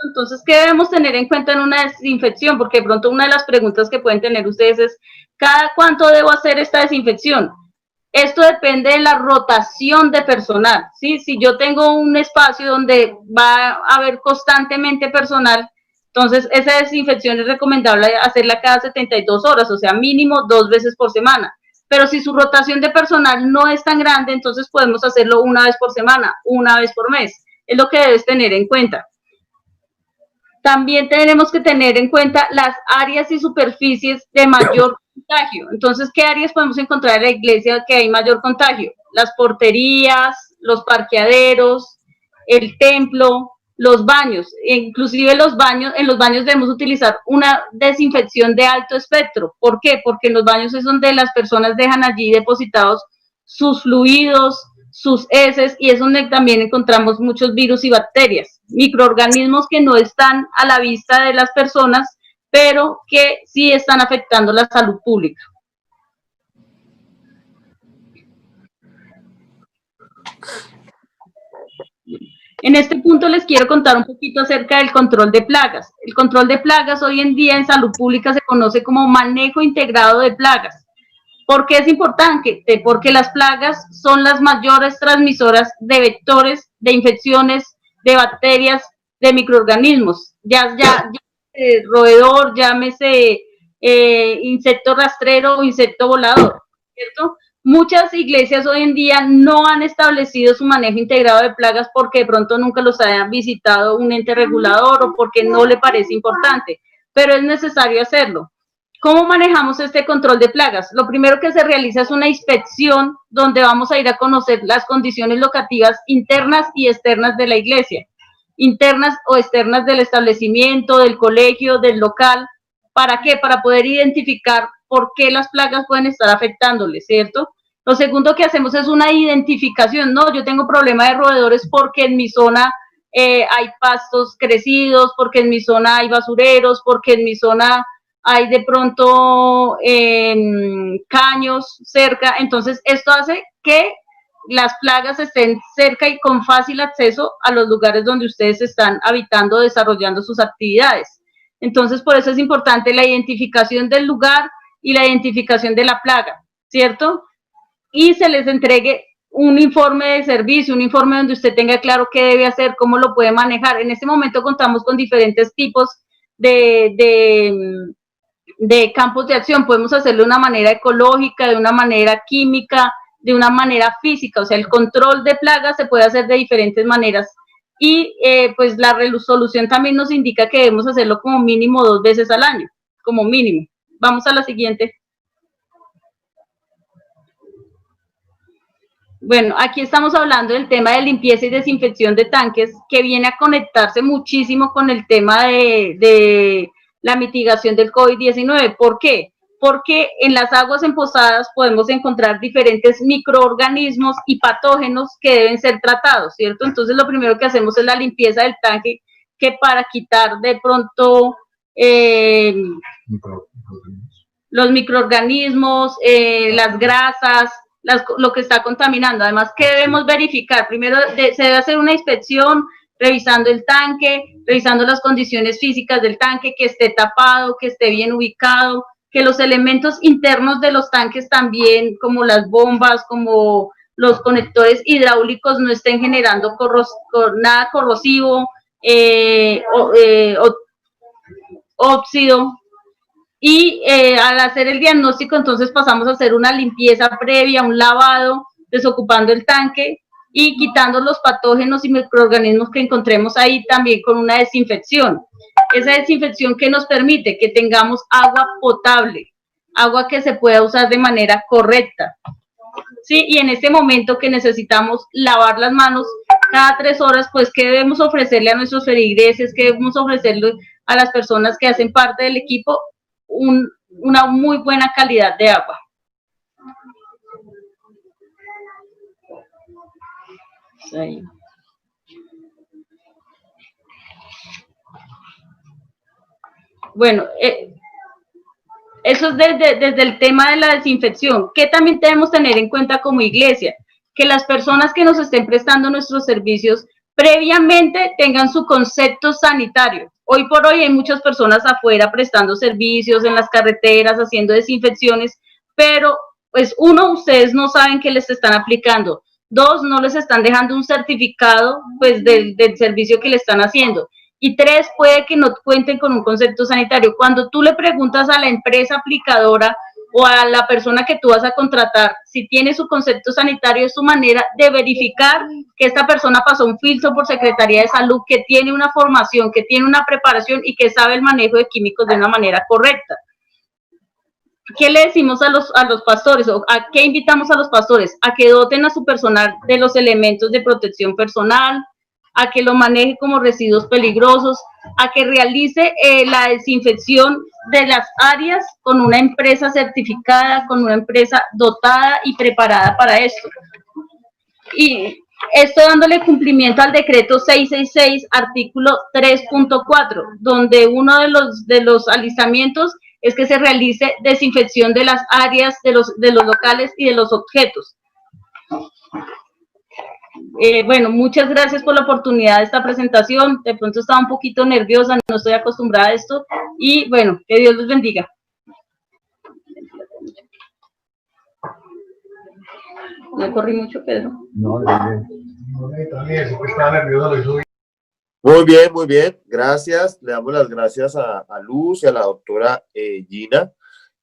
Entonces, ¿qué debemos tener en cuenta en una desinfección? Porque de pronto una de las preguntas que pueden tener ustedes es, ¿cada cuánto debo hacer esta desinfección? Esto depende de la rotación de personal, ¿sí? Si yo tengo un espacio donde va a haber constantemente personal, entonces esa desinfección es recomendable hacerla cada 72 horas, o sea, mínimo 2 veces por semana. Pero si su rotación de personal no es tan grande, entonces podemos hacerlo una vez por semana, una vez por mes. Es lo que debes tener en cuenta. También tenemos que tener en cuenta las áreas y superficies de mayor contagio. Entonces, ¿qué áreas podemos encontrar en la iglesia que hay mayor contagio? Las porterías, los parqueaderos, el templo, los baños. Inclusive en los baños debemos utilizar una desinfección de alto espectro. ¿Por qué? Porque en los baños es donde las personas dejan allí depositados sus fluidos, sus heces, y es donde también encontramos muchos virus y bacterias, microorganismos que no están a la vista de las personas, pero que sí están afectando la salud pública. En este punto les quiero contar un poquito acerca del control de plagas. El control de plagas hoy en día en salud pública se conoce como manejo integrado de plagas. ¿Por qué es importante? Porque las plagas son las mayores transmisoras de vectores, de infecciones, de bacterias, de microorganismos. Roedor, llámese insecto rastrero o insecto volador, ¿cierto? Muchas iglesias hoy en día no han establecido su manejo integrado de plagas porque de pronto nunca los hayan visitado un ente regulador o porque no le parece importante, pero es necesario hacerlo. ¿Cómo manejamos este control de plagas? Lo primero que se realiza es una inspección donde vamos a ir a conocer las condiciones locativas internas y externas de la iglesia, internas o externas del establecimiento, del colegio, del local. ¿Para qué? Para poder identificar por qué las plagas pueden estar afectándoles, ¿cierto? Lo segundo que hacemos es una identificación. No, yo tengo problema de roedores porque en mi zona hay pastos crecidos, porque en mi zona hay basureros, porque en mi zona hay de pronto caños cerca. Entonces, esto hace que las plagas estén cerca y con fácil acceso a los lugares donde ustedes están habitando, desarrollando sus actividades. Entonces, por eso es importante la identificación del lugar y la identificación de la plaga, ¿cierto? Y se les entregue un informe de servicio, un informe donde usted tenga claro qué debe hacer, cómo lo puede manejar. En este momento contamos con diferentes tipos de campos de acción. Podemos hacerlo de una manera ecológica, de una manera química, de una manera física. O sea, el control de plagas se puede hacer de diferentes maneras. Y pues la resolución también nos indica que debemos hacerlo como mínimo 2 veces al año, como mínimo. Vamos a la siguiente. Bueno, aquí estamos hablando del tema de limpieza y desinfección de tanques, que viene a conectarse muchísimo con el tema de la mitigación del COVID-19. ¿Por qué? Porque en las aguas empozadas podemos encontrar diferentes microorganismos y patógenos que deben ser tratados, ¿cierto? Entonces, lo primero que hacemos es la limpieza del tanque, que para quitar de pronto los microorganismos, las grasas, lo que está contaminando. Además, ¿qué debemos verificar? Primero, se debe hacer una inspección revisando el tanque, revisando las condiciones físicas del tanque, que esté tapado, que esté bien ubicado, que los elementos internos de los tanques también, como las bombas, como los conectores hidráulicos, no estén generando nada corrosivo, óxido. Y al hacer el diagnóstico, entonces pasamos a hacer una limpieza previa, un lavado, desocupando el tanque y quitando los patógenos y microorganismos que encontremos ahí, también con una desinfección. Esa desinfección que nos permite que tengamos agua potable, agua que se pueda usar de manera correcta. Sí, y en este momento que necesitamos lavar las manos cada 3 horas, pues ¿qué debemos ofrecerle a nuestros feligreses? ¿Qué debemos ofrecerle a las personas que hacen parte del equipo? Una muy buena calidad de agua. ahí. Bueno, eso es desde el tema de la desinfección. ¿Qué también debemos tener en cuenta como iglesia? Que las personas que nos estén prestando nuestros servicios previamente tengan su concepto sanitario. Hoy por hoy hay muchas personas afuera prestando servicios en las carreteras, haciendo desinfecciones, pero pues uno, ustedes no saben qué les están aplicando. Dos, no les están dejando un certificado pues del servicio que le están haciendo. Y tres, puede que no cuenten con un concepto sanitario. Cuando tú le preguntas a la empresa aplicadora o a la persona que tú vas a contratar si tiene su concepto sanitario, es su manera de verificar que esta persona pasó un filtro por Secretaría de Salud, que tiene una formación, que tiene una preparación y que sabe el manejo de químicos de una manera correcta. ¿Qué le decimos a los pastores o a qué invitamos a los pastores? A que doten a su personal de los elementos de protección personal, a que lo maneje como residuos peligrosos, a que realice la desinfección de las áreas con una empresa certificada, con una empresa dotada y preparada para esto. Y esto dándole cumplimiento al decreto 666, artículo 3.4, donde uno de los alistamientos es que se realice desinfección de las áreas, de los locales y de los objetos. Bueno, muchas gracias por la oportunidad de esta presentación. De pronto estaba un poquito nerviosa, no estoy acostumbrada a esto. Y bueno, que Dios los bendiga. ¿No corrí mucho, Pedro? No, también, porque estaba nervioso, lo hizo bien. Muy bien, gracias. Le damos las gracias a Luz y a la doctora Gina.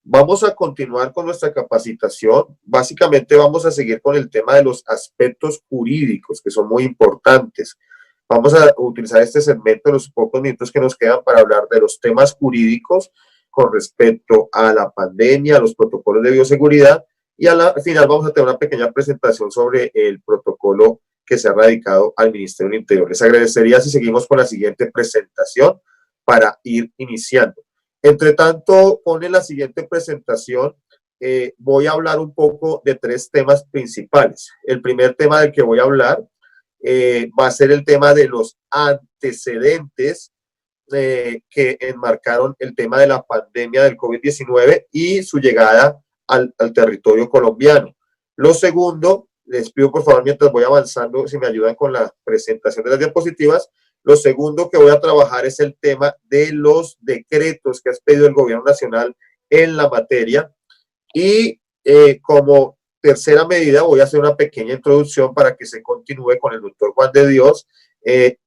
Vamos a continuar con nuestra capacitación. Básicamente vamos a seguir con el tema de los aspectos jurídicos, que son muy importantes. Vamos a utilizar este segmento en los pocos minutos que nos quedan para hablar de los temas jurídicos con respecto a la pandemia, a los protocolos de bioseguridad, y al final vamos a tener una pequeña presentación sobre el protocolo que se ha radicado al Ministerio del Interior. Les agradecería si seguimos con la siguiente presentación para ir iniciando. Entre tanto, en la siguiente presentación voy a hablar un poco de tres temas principales. El primer tema del que voy a hablar va a ser el tema de los antecedentes que enmarcaron el tema de la pandemia del COVID-19 y su llegada al territorio colombiano. Lo segundo, les pido por favor mientras voy avanzando, si me ayudan con la presentación de las diapositivas. Lo segundo que voy a trabajar es el tema de los decretos que ha expedido el gobierno nacional en la materia. Y como tercera medida voy a hacer una pequeña introducción para que se continúe con el doctor Juan de Dios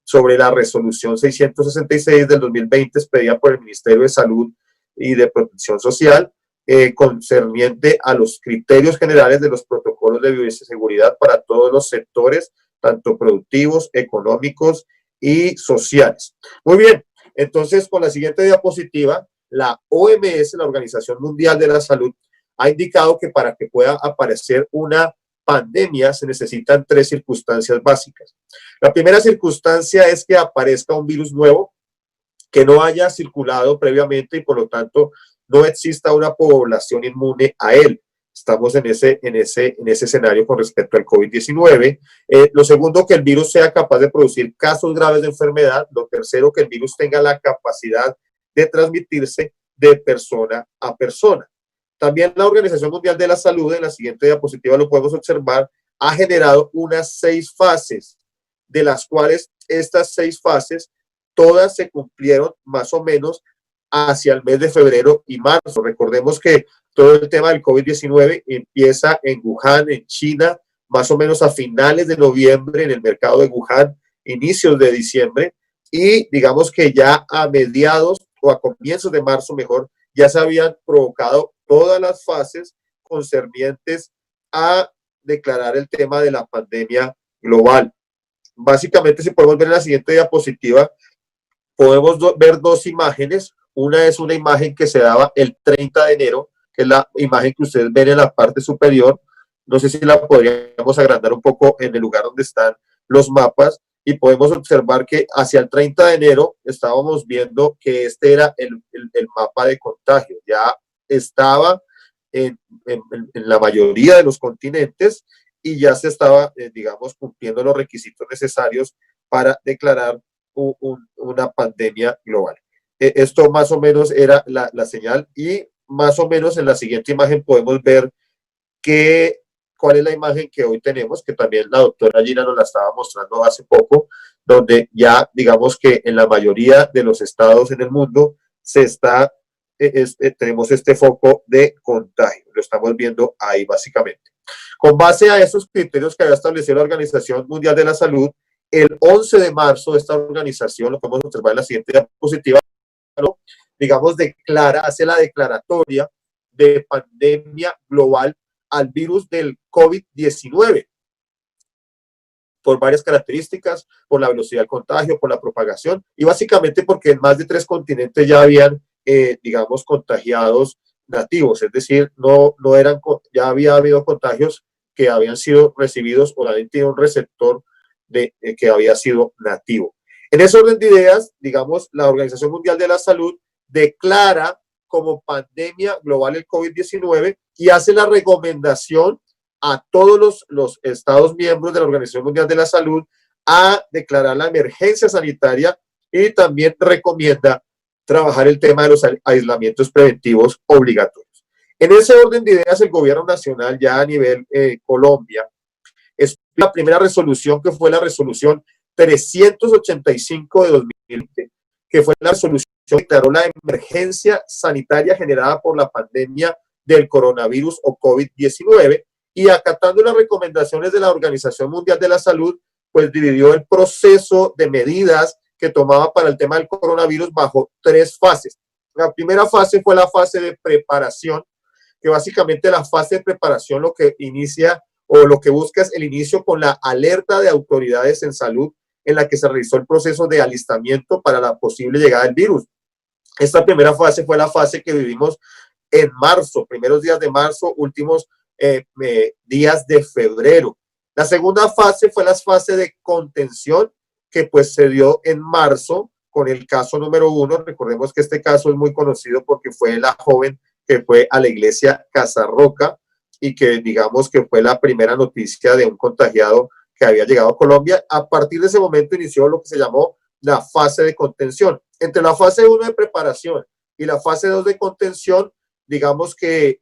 sobre la resolución 666 del 2020 expedida por el Ministerio de Salud y de Protección Social concerniente a los criterios generales de los protocolos de bioseguridad para todos los sectores, tanto productivos, económicos y sociales. Muy bien, entonces con la siguiente diapositiva, la OMS, la Organización Mundial de la Salud, ha indicado que para que pueda aparecer una pandemia se necesitan tres circunstancias básicas. La primera circunstancia es que aparezca un virus nuevo que no haya circulado previamente y por lo tanto no exista una población inmune a él. Estamos en ese escenario con respecto al COVID-19. Lo segundo, que el virus sea capaz de producir casos graves de enfermedad. Lo tercero, que el virus tenga la capacidad de transmitirse de persona a persona. También la Organización Mundial de la Salud, en la siguiente diapositiva lo podemos observar, ha generado unas 6 fases, de las cuales estas 6 fases todas se cumplieron más o menos hacia el mes de febrero y marzo. Recordemos que todo el tema del COVID-19 empieza en Wuhan, en China, más o menos a finales de noviembre en el mercado de Wuhan, inicios de diciembre, y digamos que ya a mediados o a comienzos de marzo, mejor, ya se habían provocado todas las fases concernientes a declarar el tema de la pandemia global. Básicamente, si podemos ver en la siguiente diapositiva, podemos ver dos imágenes. Una es una imagen que se daba el 30 de enero, que es la imagen que ustedes ven en la parte superior. No sé si la podríamos agrandar un poco en el lugar donde están los mapas, y podemos observar que hacia el 30 de enero estábamos viendo que este era el mapa de contagio. Ya estaba en la mayoría de los continentes y ya se estaba, digamos, cumpliendo los requisitos necesarios para declarar una pandemia global. Esto más o menos era la señal, y más o menos en la siguiente imagen podemos ver cuál es la imagen que hoy tenemos, que también la doctora Gina nos la estaba mostrando hace poco, donde ya digamos que en la mayoría de los estados en el mundo tenemos este foco de contagio. Lo estamos viendo ahí básicamente. Con base a esos criterios que había establecido la Organización Mundial de la Salud, el 11 de marzo esta organización, lo podemos observar en la siguiente diapositiva, digamos, hace la declaratoria de pandemia global al virus del COVID-19 por varias características, por la velocidad del contagio, por la propagación, y básicamente porque en más de 3 continentes ya habían, digamos, contagiados nativos, es decir, ya había habido contagios que habían sido recibidos o habían tenido un receptor que había sido nativo. En ese orden de ideas, digamos, la Organización Mundial de la Salud declara como pandemia global el COVID-19 y hace la recomendación a todos los estados miembros de la Organización Mundial de la Salud a declarar la emergencia sanitaria, y también recomienda trabajar el tema de los aislamientos preventivos obligatorios. En ese orden de ideas, el gobierno nacional ya a nivel Colombia, es la primera resolución, que fue la resolución 385 de 2020, que fue la resolución que declaró la emergencia sanitaria generada por la pandemia del coronavirus o COVID-19, y acatando las recomendaciones de la Organización Mundial de la Salud, pues dividió el proceso de medidas que tomaba para el tema del coronavirus bajo 3 fases. La primera fase fue la fase de preparación, que básicamente la fase de preparación lo que inicia o lo que busca es el inicio con la alerta de autoridades en salud, en la que se realizó el proceso de alistamiento para la posible llegada del virus. Esta primera fase fue la fase que vivimos en marzo, primeros días de marzo, últimos días de febrero. La segunda fase fue la fase de contención, que pues se dio en marzo con el caso número 1. Recordemos que este caso es muy conocido porque fue la joven que fue a la iglesia Casarroca y que digamos que fue la primera noticia de un contagiado que había llegado a Colombia. A partir de ese momento inició lo que se llamó la fase de contención. Entre la fase 1 de preparación y la fase 2 de contención, digamos que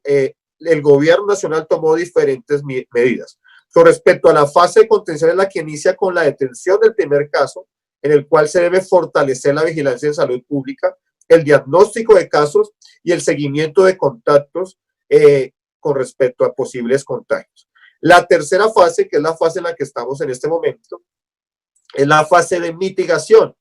el gobierno nacional tomó diferentes medidas. Con respecto a la fase de contención, es la que inicia con la detención del primer caso, en el cual se debe fortalecer la vigilancia en salud pública, el diagnóstico de casos y el seguimiento de contactos con respecto a posibles contagios. La tercera fase, que es la fase en la que estamos en este momento, es la fase de mitigación,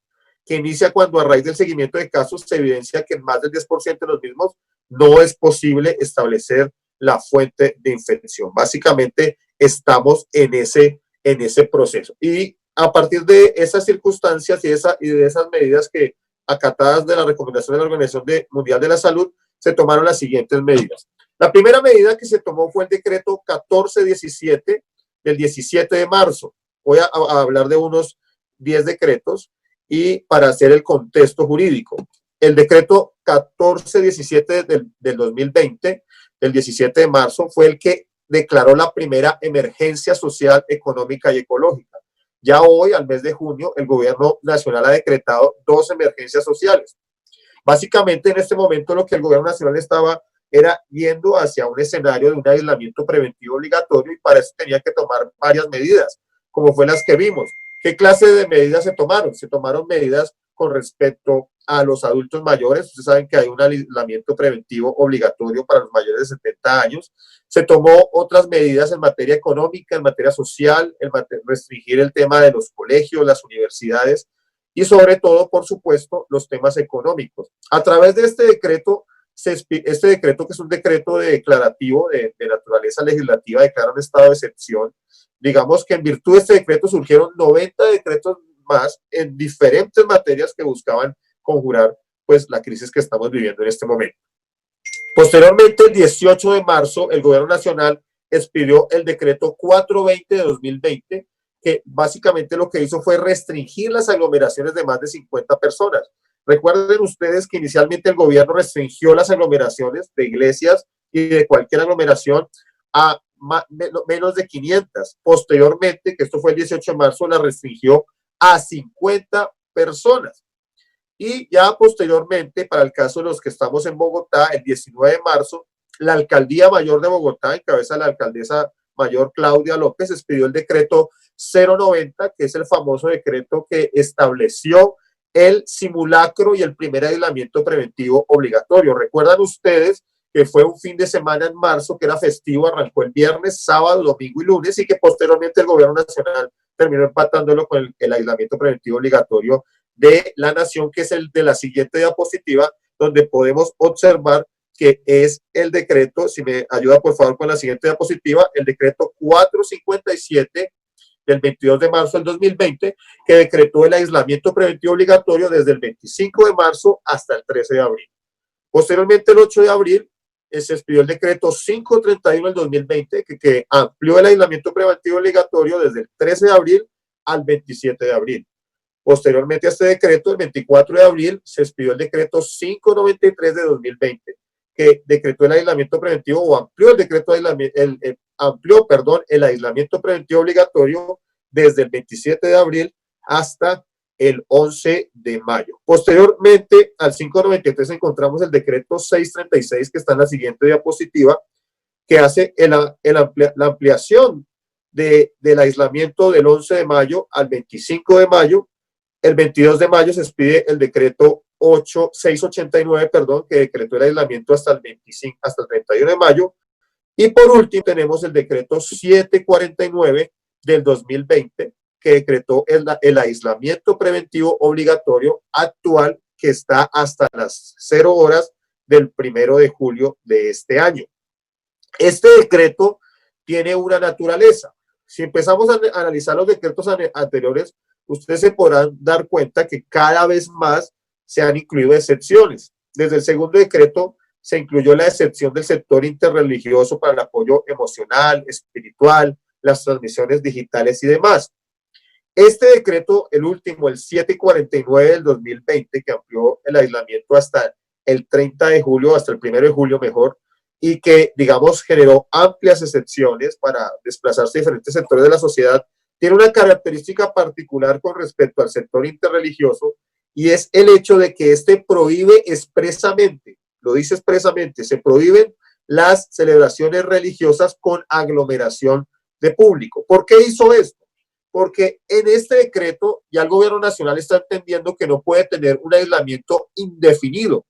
que inicia cuando a raíz del seguimiento de casos se evidencia que en más del 10% de los mismos no es posible establecer la fuente de infección. Básicamente estamos en ese proceso. Y a partir de esas circunstancias y de esas medidas que acatadas de la recomendación de la Organización Mundial de la Salud, se tomaron las siguientes medidas. La primera medida que se tomó fue el decreto 1417 del 17 de marzo. Voy a hablar de unos 10 decretos y para hacer el contexto jurídico. El decreto 1417 del 2020, del 17 de marzo, fue el que declaró la primera emergencia social, económica y ecológica. Ya hoy, al mes de junio, el gobierno nacional ha decretado 2 emergencias sociales. Básicamente, en este momento, lo que el gobierno nacional estaba era yendo hacia un escenario de un aislamiento preventivo obligatorio, y para eso tenía que tomar varias medidas, como fue las que vimos. ¿Qué clase de medidas se tomaron? Se tomaron medidas con respecto a los adultos mayores. Ustedes saben que hay un aislamiento preventivo obligatorio para los mayores de 70 años. Se tomó otras medidas en materia económica, en materia social, restringir el tema de los colegios, las universidades y sobre todo, por supuesto, los temas económicos. A través de este decreto, que es un decreto declarativo de naturaleza legislativa, declara un estado de excepción. Digamos que en virtud de este decreto surgieron 90 decretos más en diferentes materias que buscaban conjurar pues la crisis que estamos viviendo en este momento. Posteriormente, el 18 de marzo, el gobierno nacional expidió el decreto 420 de 2020, que básicamente lo que hizo fue restringir las aglomeraciones de más de 50 personas. Recuerden ustedes que inicialmente el gobierno restringió las aglomeraciones de iglesias y de cualquier aglomeración a menos de 500. Posteriormente, que esto fue el 18 de marzo, la restringió a 50 personas. Y ya posteriormente, para el caso de los que estamos en Bogotá, el 19 de marzo, la Alcaldía Mayor de Bogotá, en cabeza de la alcaldesa mayor Claudia López, expidió el decreto 090, que es el famoso decreto que estableció el simulacro y el primer aislamiento preventivo obligatorio. ¿Recuerdan ustedes que fue un fin de semana en marzo que era festivo, arrancó el viernes, sábado, domingo y lunes, y que posteriormente el gobierno nacional terminó empatándolo con el aislamiento preventivo obligatorio de la nación, que es el de la siguiente diapositiva, donde podemos observar que es el decreto, si me ayuda por favor con la siguiente diapositiva, el decreto 457 del 22 de marzo del 2020, que decretó el aislamiento preventivo obligatorio desde el 25 de marzo hasta el 13 de abril. Posteriormente, el 8 de abril, se expidió el decreto 531 del 2020, que amplió el aislamiento preventivo obligatorio desde el 13 de abril al 27 de abril. Posteriormente a este decreto, el 24 de abril, se expidió el decreto 593 de 2020, que decretó el aislamiento preventivo o amplió el decreto de el aislamiento preventivo obligatorio desde el 27 de abril hasta el 11 de mayo. Posteriormente al 593 encontramos el decreto 636, que está en la siguiente diapositiva, que hace la ampliación del aislamiento del 11 de mayo al 25 de mayo. El 22 de mayo se expide el decreto 689, que decretó el aislamiento hasta el 31 de mayo. Y por último tenemos el decreto 749 del 2020, que decretó el aislamiento preventivo obligatorio actual, que está hasta las 0 horas del 1 de julio de este año. Este decreto tiene una naturaleza. Si empezamos a analizar los decretos anteriores, ustedes se podrán dar cuenta que cada vez más se han incluido excepciones. Desde el segundo decreto se incluyó la excepción del sector interreligioso para el apoyo emocional, espiritual, las transmisiones digitales y demás. Este decreto, el último, el 749 del 2020, que amplió el aislamiento hasta el 30 de julio, hasta el 1 de julio mejor, y que, digamos, generó amplias excepciones para desplazarse a diferentes sectores de la sociedad, tiene una característica particular con respecto al sector interreligioso, y es el hecho de que este prohíbe expresamente, lo dice expresamente, se prohíben las celebraciones religiosas con aglomeración de público. ¿Por qué hizo esto? Porque en este decreto ya el gobierno nacional está entendiendo que no puede tener un aislamiento indefinido.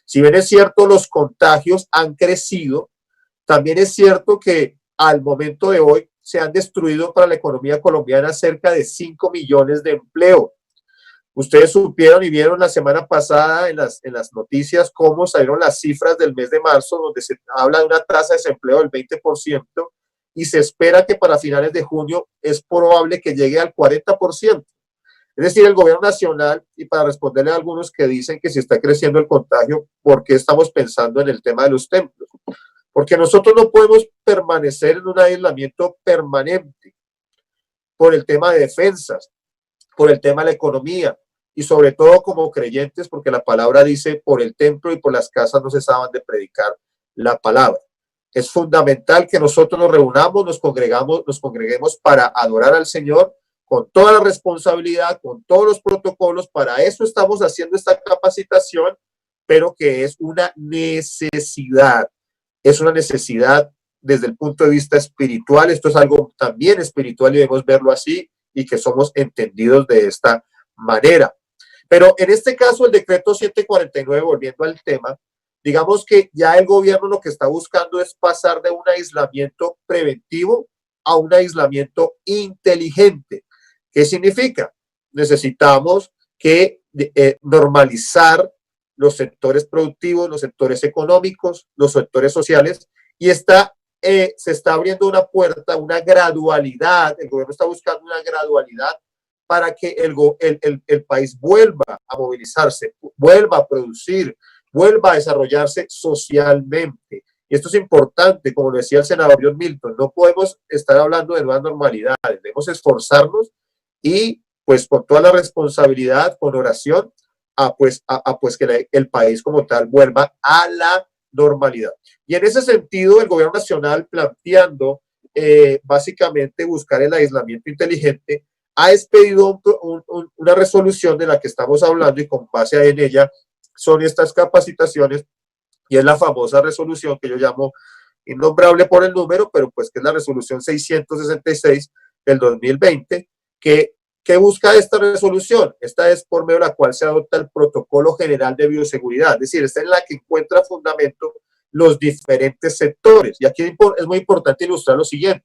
Si bien es cierto, los contagios han crecido, también es cierto que al momento de hoy se han destruido para la economía colombiana cerca de 5 millones de empleos. Ustedes supieron y vieron la semana pasada en las noticias cómo salieron las cifras del mes de marzo, donde se habla de una tasa de desempleo del 20%, y se espera que para finales de junio es probable que llegue al 40%. Es decir, el gobierno nacional, y para responderle a algunos que dicen que si está creciendo el contagio, ¿por qué estamos pensando en el tema de los templos? Porque nosotros no podemos permanecer en un aislamiento permanente por el tema de defensas, por el tema de la economía, y sobre todo como creyentes, porque la palabra dice, por el templo y por las casas no cesaban de predicar la palabra. Es fundamental que nosotros nos reunamos, nos congreguemos para adorar al Señor con toda la responsabilidad, con todos los protocolos. Para eso estamos haciendo esta capacitación, pero que es una necesidad. Es una necesidad desde el punto de vista espiritual. Esto es algo también espiritual y debemos verlo así, y que somos entendidos de esta manera. Pero en este caso, el decreto 749, volviendo al tema, digamos que ya el gobierno lo que está buscando es pasar de un aislamiento preventivo a un aislamiento inteligente. ¿Qué significa? Necesitamos que normalizar los sectores productivos, los sectores económicos, los sectores sociales, y se está abriendo una puerta, una gradualidad. El gobierno está buscando una gradualidad para que el país vuelva a movilizarse, vuelva a producir, vuelva a desarrollarse socialmente. Y esto es importante, como lo decía el senador John Milton, no podemos estar hablando de nuevas normalidades, debemos esforzarnos y pues con toda la responsabilidad, con oración, que el país como tal vuelva a la normalidad. Y en ese sentido, el gobierno nacional, planteando básicamente buscar el aislamiento inteligente, ha expedido una resolución de la que estamos hablando, y con base en ella son estas capacitaciones, y es la famosa resolución que yo llamo innombrable por el número, pero pues que es la resolución 666 del 2020, que busca esta resolución. Esta es por medio de la cual se adopta el Protocolo General de Bioseguridad, es decir, esta es la que encuentra fundamento los diferentes sectores. Y aquí es muy importante ilustrar lo siguiente.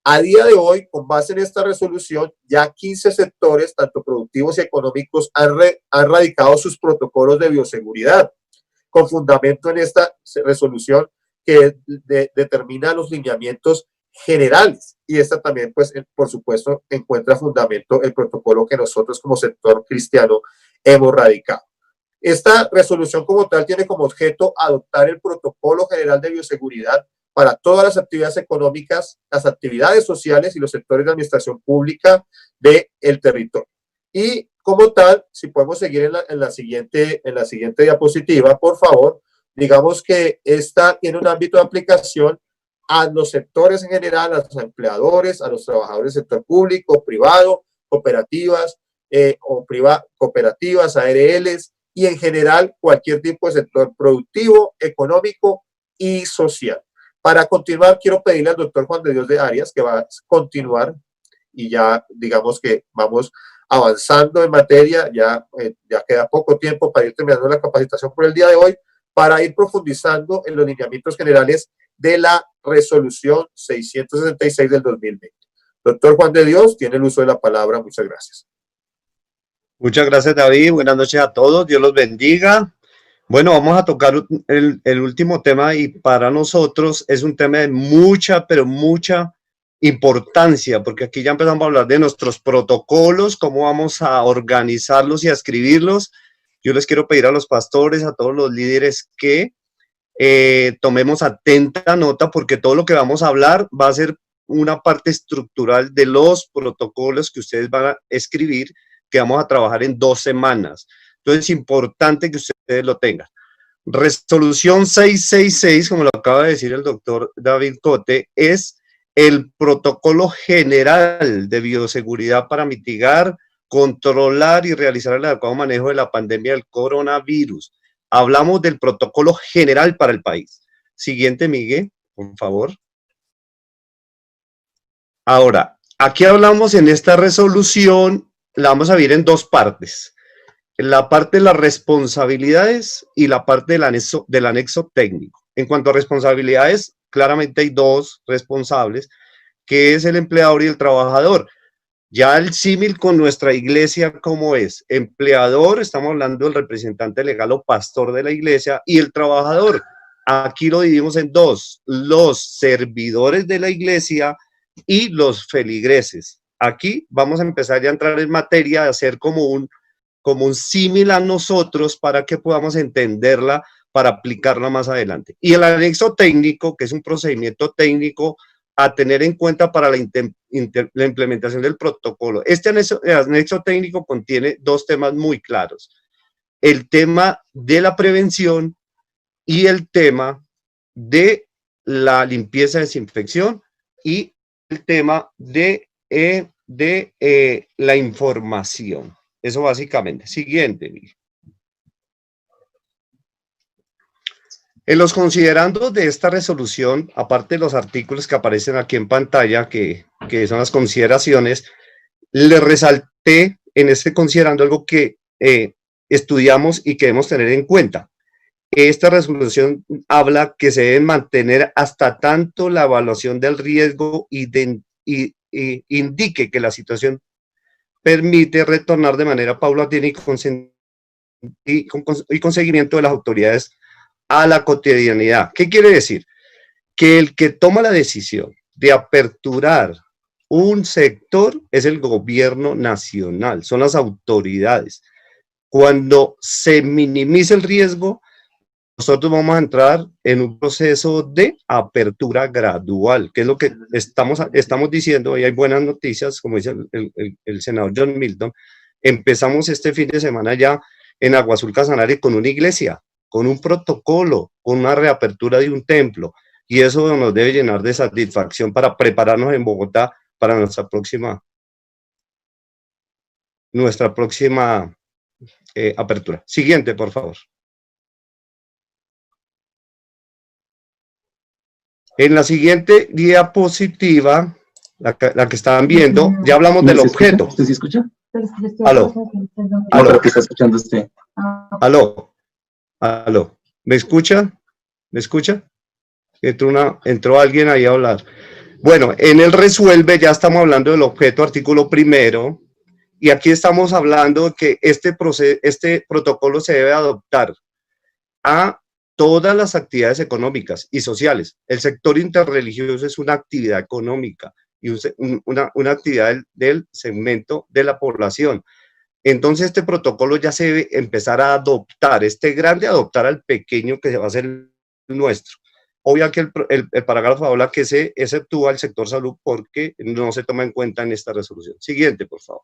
A día de hoy, con base en esta resolución, ya 15 sectores, tanto productivos y económicos, han radicado sus protocolos de bioseguridad, con fundamento en esta resolución que determina los lineamientos generales. Y esta también, pues, por supuesto, encuentra fundamento el protocolo que nosotros como sector cristiano hemos radicado. Esta resolución como tal tiene como objeto adoptar el Protocolo General de Bioseguridad para todas las actividades económicas, las actividades sociales y los sectores de administración pública del territorio. Y como tal, si podemos seguir en la siguiente diapositiva, por favor, digamos que esta tiene un ámbito de aplicación a los sectores en general, a los empleadores, a los trabajadores del sector público, privado, cooperativas, cooperativas, ARLs, y en general cualquier tipo de sector productivo, económico y social. Para continuar, quiero pedirle al doctor Juan de Dios de Arias que va a continuar, y ya digamos que vamos avanzando en materia, ya queda poco tiempo para ir terminando la capacitación por el día de hoy, para ir profundizando en los lineamientos generales de la resolución 666 del 2020. Doctor Juan de Dios, tiene el uso de la palabra. Muchas gracias. Muchas gracias, David. Buenas noches a todos. Dios los bendiga. Bueno, vamos a tocar el último tema, y para nosotros es un tema de mucha, pero mucha importancia, porque aquí ya empezamos a hablar de nuestros protocolos, cómo vamos a organizarlos y a escribirlos. Yo les quiero pedir a los pastores, a todos los líderes, que tomemos atenta nota, porque todo lo que vamos a hablar va a ser una parte estructural de los protocolos que ustedes van a escribir, que vamos a trabajar en 2 semanas. Entonces es importante que ustedes lo tengan. Resolución 666, como lo acaba de decir el doctor David Cote, es el protocolo general de bioseguridad para mitigar, controlar y realizar el adecuado manejo de la pandemia del coronavirus. Hablamos del protocolo general para el país. Siguiente, Miguel, por favor. Ahora, aquí hablamos en esta resolución, la vamos a ver en 2 partes. La parte de las responsabilidades y la parte del anexo técnico. En cuanto a responsabilidades, claramente hay 2 responsables, que es el empleador y el trabajador. Ya el símil con nuestra iglesia, ¿cómo es? Empleador, estamos hablando del representante legal o pastor de la iglesia, y el trabajador. Aquí lo dividimos en 2, los servidores de la iglesia y los feligreses. Aquí vamos a empezar ya a entrar en materia de hacer como un símil a nosotros, para que podamos entenderla, para aplicarla más adelante. Y el anexo técnico, que es un procedimiento técnico a tener en cuenta para la implementación del protocolo. Este anexo técnico contiene 2 temas muy claros: el tema de la prevención y el tema de la limpieza, desinfección, y el tema de la información. Eso básicamente. Siguiente. En los considerandos de esta resolución, aparte de los artículos que aparecen aquí en pantalla, que son las consideraciones, le resalté en este considerando algo que estudiamos y que debemos tener en cuenta. Esta resolución habla que se deben mantener hasta tanto la evaluación del riesgo y indique que la situación permite retornar de manera paulatina y con seguimiento de las autoridades a la cotidianidad. ¿Qué quiere decir? Que el que toma la decisión de aperturar un sector es el gobierno nacional, son las autoridades. Cuando se minimiza el riesgo, nosotros vamos a entrar en un proceso de apertura gradual, que es lo que estamos diciendo, y hay buenas noticias, como dice el senador John Milton. Empezamos este fin de semana ya en Agua Azul Casanare con una iglesia, con un protocolo, con una reapertura de un templo. y eso nos debe llenar de satisfacción para prepararnos en Bogotá para nuestra próxima apertura. Siguiente, por favor. En la siguiente diapositiva, la que estaban viendo, ya hablamos del objeto. ¿Usted sí escucha? Aló. Aló. ¿Qué está escuchando usted? Aló. Aló. ¿Me escucha? ¿Me escucha? Entró alguien ahí a hablar. Bueno, en el resuelve ya estamos hablando del objeto, artículo primero, y aquí estamos hablando que este protocolo se debe adoptar a todas las actividades económicas y sociales. El sector interreligioso es una actividad económica y una actividad del segmento de la población. Entonces este protocolo ya se debe empezar a adoptar, este grande adoptar al pequeño que va a ser el nuestro. Obvio que el parágrafo habla que se exceptúa el sector salud porque no se toma en cuenta en esta resolución. Siguiente, por favor.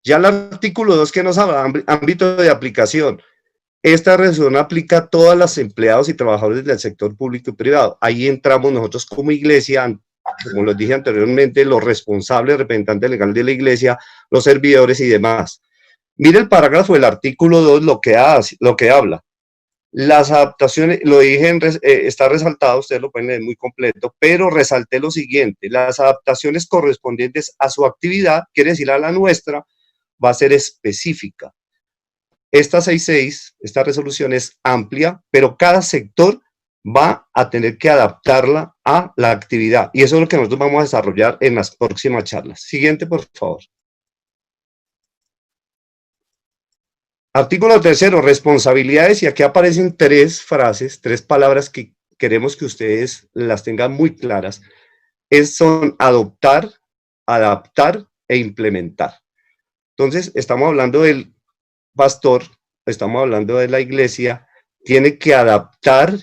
Ya el artículo 2 que nos habla, ámbito de aplicación. Esta resolución aplica a todos los empleados y trabajadores del sector público y privado. Ahí entramos nosotros como iglesia, como les dije anteriormente, los responsables, representantes legales de la iglesia, los servidores y demás. Mire el parágrafo del artículo 2, lo que habla. Las adaptaciones, lo dije, está resaltado, ustedes lo pueden leer muy completo, pero resalté lo siguiente: las adaptaciones correspondientes a su actividad, quiere decir a la nuestra, va a ser específica. Esta 6.6, esta resolución es amplia, pero cada sector va a tener que adaptarla a la actividad, y eso es lo que nosotros vamos a desarrollar en las próximas charlas. Siguiente, por favor. Artículo 3, responsabilidades, y aquí aparecen tres frases, tres palabras que queremos que ustedes las tengan muy claras. Son adoptar, adaptar e implementar. Entonces, estamos hablando del pastor, estamos hablando de la iglesia, tiene que adoptar,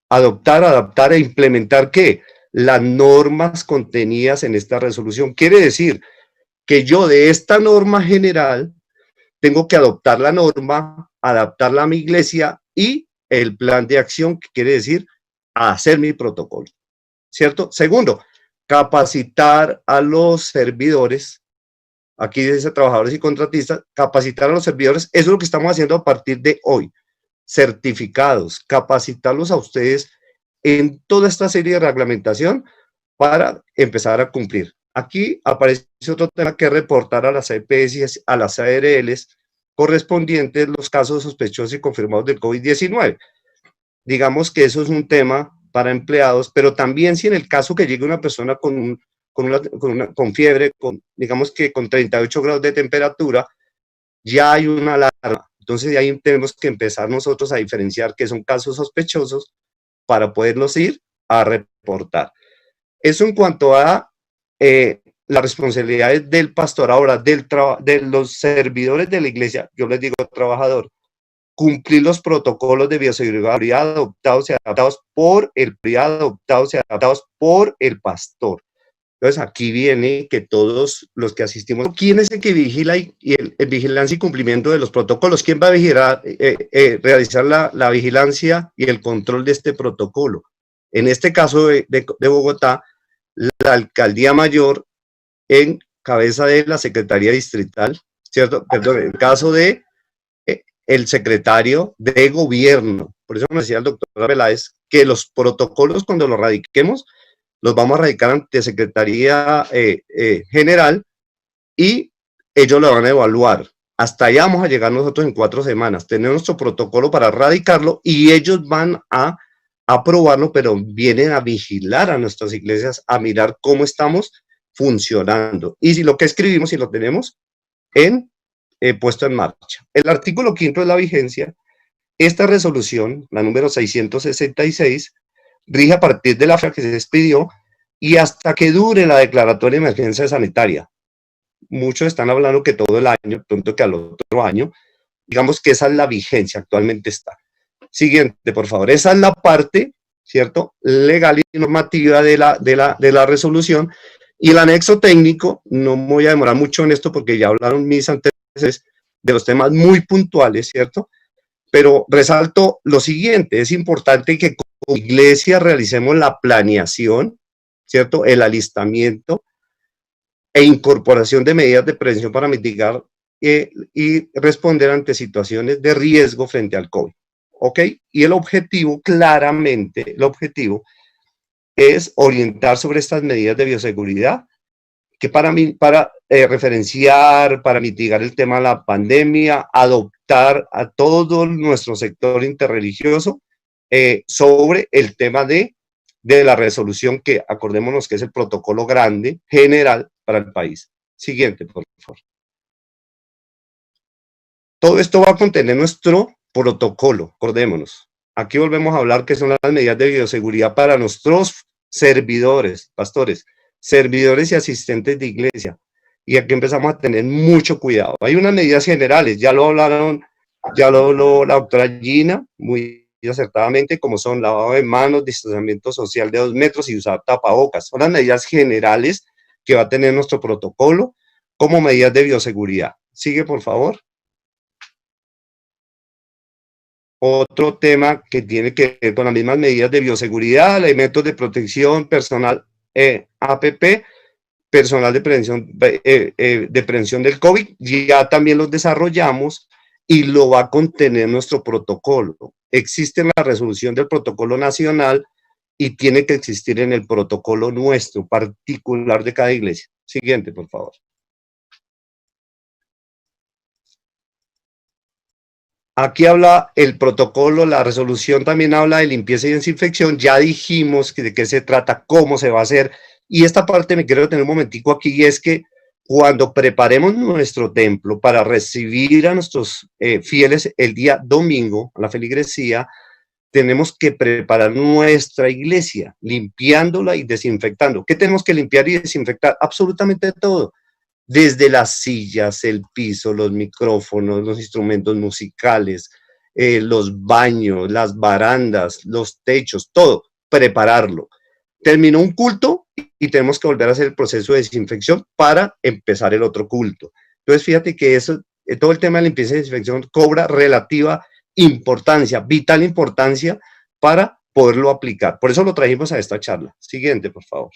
adaptar e implementar, ¿qué? Las normas contenidas en esta resolución. Quiere decir que yo de esta norma general tengo que adoptar la norma, adaptarla a mi iglesia y el plan de acción, que quiere decir hacer mi protocolo, ¿cierto? Segundo, capacitar a los servidores, aquí dice trabajadores y contratistas, capacitar a los servidores, eso es lo que estamos haciendo a partir de hoy, certificados, capacitarlos a ustedes en toda esta serie de reglamentación para empezar a cumplir. Aquí aparece otro tema que reportar a las EPS, a las ARLs correspondientes los casos sospechosos y confirmados del COVID-19. Digamos que eso es un tema para empleados, pero también si en el caso que llegue una persona con fiebre, digamos que con 38 grados de temperatura, ya hay una alarma. Entonces de ahí tenemos que empezar nosotros a diferenciar que son casos sospechosos para poderlos ir a reportar. Eso en cuanto a las responsabilidades del pastor. Ahora, de los servidores de la iglesia, yo les digo trabajador, cumplir los protocolos de bioseguridad adoptados y adaptados por el pastor. Entonces, aquí viene que todos los que asistimos, ¿quién es el que vigila el vigilancia y cumplimiento de los protocolos? ¿Quién va a vigilar, realizar la vigilancia y el control de este protocolo? En este caso de Bogotá, la alcaldía mayor en cabeza de la secretaría distrital, ¿cierto? Perdón, en el caso de el secretario de gobierno. Por eso me decía el doctor Veláez que los protocolos, cuando los radiquemos, los vamos a radicar ante Secretaría General y ellos lo van a evaluar. Hasta allá vamos a llegar nosotros en 4 semanas. Tenemos nuestro protocolo para radicarlo y ellos van a aprobarlo, pero vienen a vigilar a nuestras iglesias, a mirar cómo estamos funcionando. Y si lo que escribimos, si lo tenemos puesto en marcha. El artículo 5 de la vigencia, esta resolución, la número 666, rige a partir de la fecha que se expidió y hasta que dure la declaratoria de emergencia sanitaria. Muchos están hablando que todo el año, pronto que al otro año, digamos que esa es la vigencia, actualmente está. Siguiente, por favor. Esa es la parte, ¿cierto?, legal y normativa de la resolución. Y el anexo técnico, no me voy a demorar mucho en esto porque ya hablaron mis antecesores de los temas muy puntuales, ¿cierto? Pero resalto lo siguiente, es importante que como iglesia realicemos la planeación, ¿cierto? El alistamiento e incorporación de medidas de prevención para mitigar y responder ante situaciones de riesgo frente al COVID, ¿ok? Y el objetivo, claramente, el objetivo es orientar sobre estas medidas de bioseguridad que para referenciar, para mitigar el tema de la pandemia, adoptar a todo nuestro sector interreligioso sobre el tema de la resolución que, acordémonos que es el protocolo grande, general para el país. Siguiente, por favor. Todo esto va a contener nuestro protocolo, acordémonos. Aquí volvemos a hablar que son las medidas de bioseguridad para nuestros servidores, pastores, servidores y asistentes de iglesia. Y aquí empezamos a tener mucho cuidado. Hay unas medidas generales, ya lo hablaron, ya lo habló la doctora Gina, muy acertadamente, como son lavado de manos, distanciamiento social de 2 metros y usar tapabocas. Son las medidas generales que va a tener nuestro protocolo como medidas de bioseguridad. Sigue, por favor. Otro tema que tiene que ver con las mismas medidas de bioseguridad, elementos de protección personal APP, personal de prevención del COVID, ya también los desarrollamos y lo va a contener nuestro protocolo. Existe en la resolución del protocolo nacional y tiene que existir en el protocolo nuestro, particular de cada iglesia. Siguiente, por favor. Aquí habla el protocolo, la resolución también habla de limpieza y desinfección. Ya dijimos de qué se trata, cómo se va a hacer. Y esta parte me quiero detener un momentico aquí, y es que cuando preparemos nuestro templo para recibir a nuestros fieles el día domingo, a la feligresía, tenemos que preparar nuestra iglesia, limpiándola y desinfectando. ¿Qué tenemos que limpiar y desinfectar? Absolutamente todo. Desde las sillas, el piso, los micrófonos, los instrumentos musicales, los baños, las barandas, los techos, todo, prepararlo. Terminó un culto y tenemos que volver a hacer el proceso de desinfección para empezar el otro culto. Entonces, fíjate que eso, todo el tema de limpieza y desinfección cobra relativa importancia, vital importancia para poderlo aplicar. Por eso lo trajimos a esta charla. Siguiente, por favor.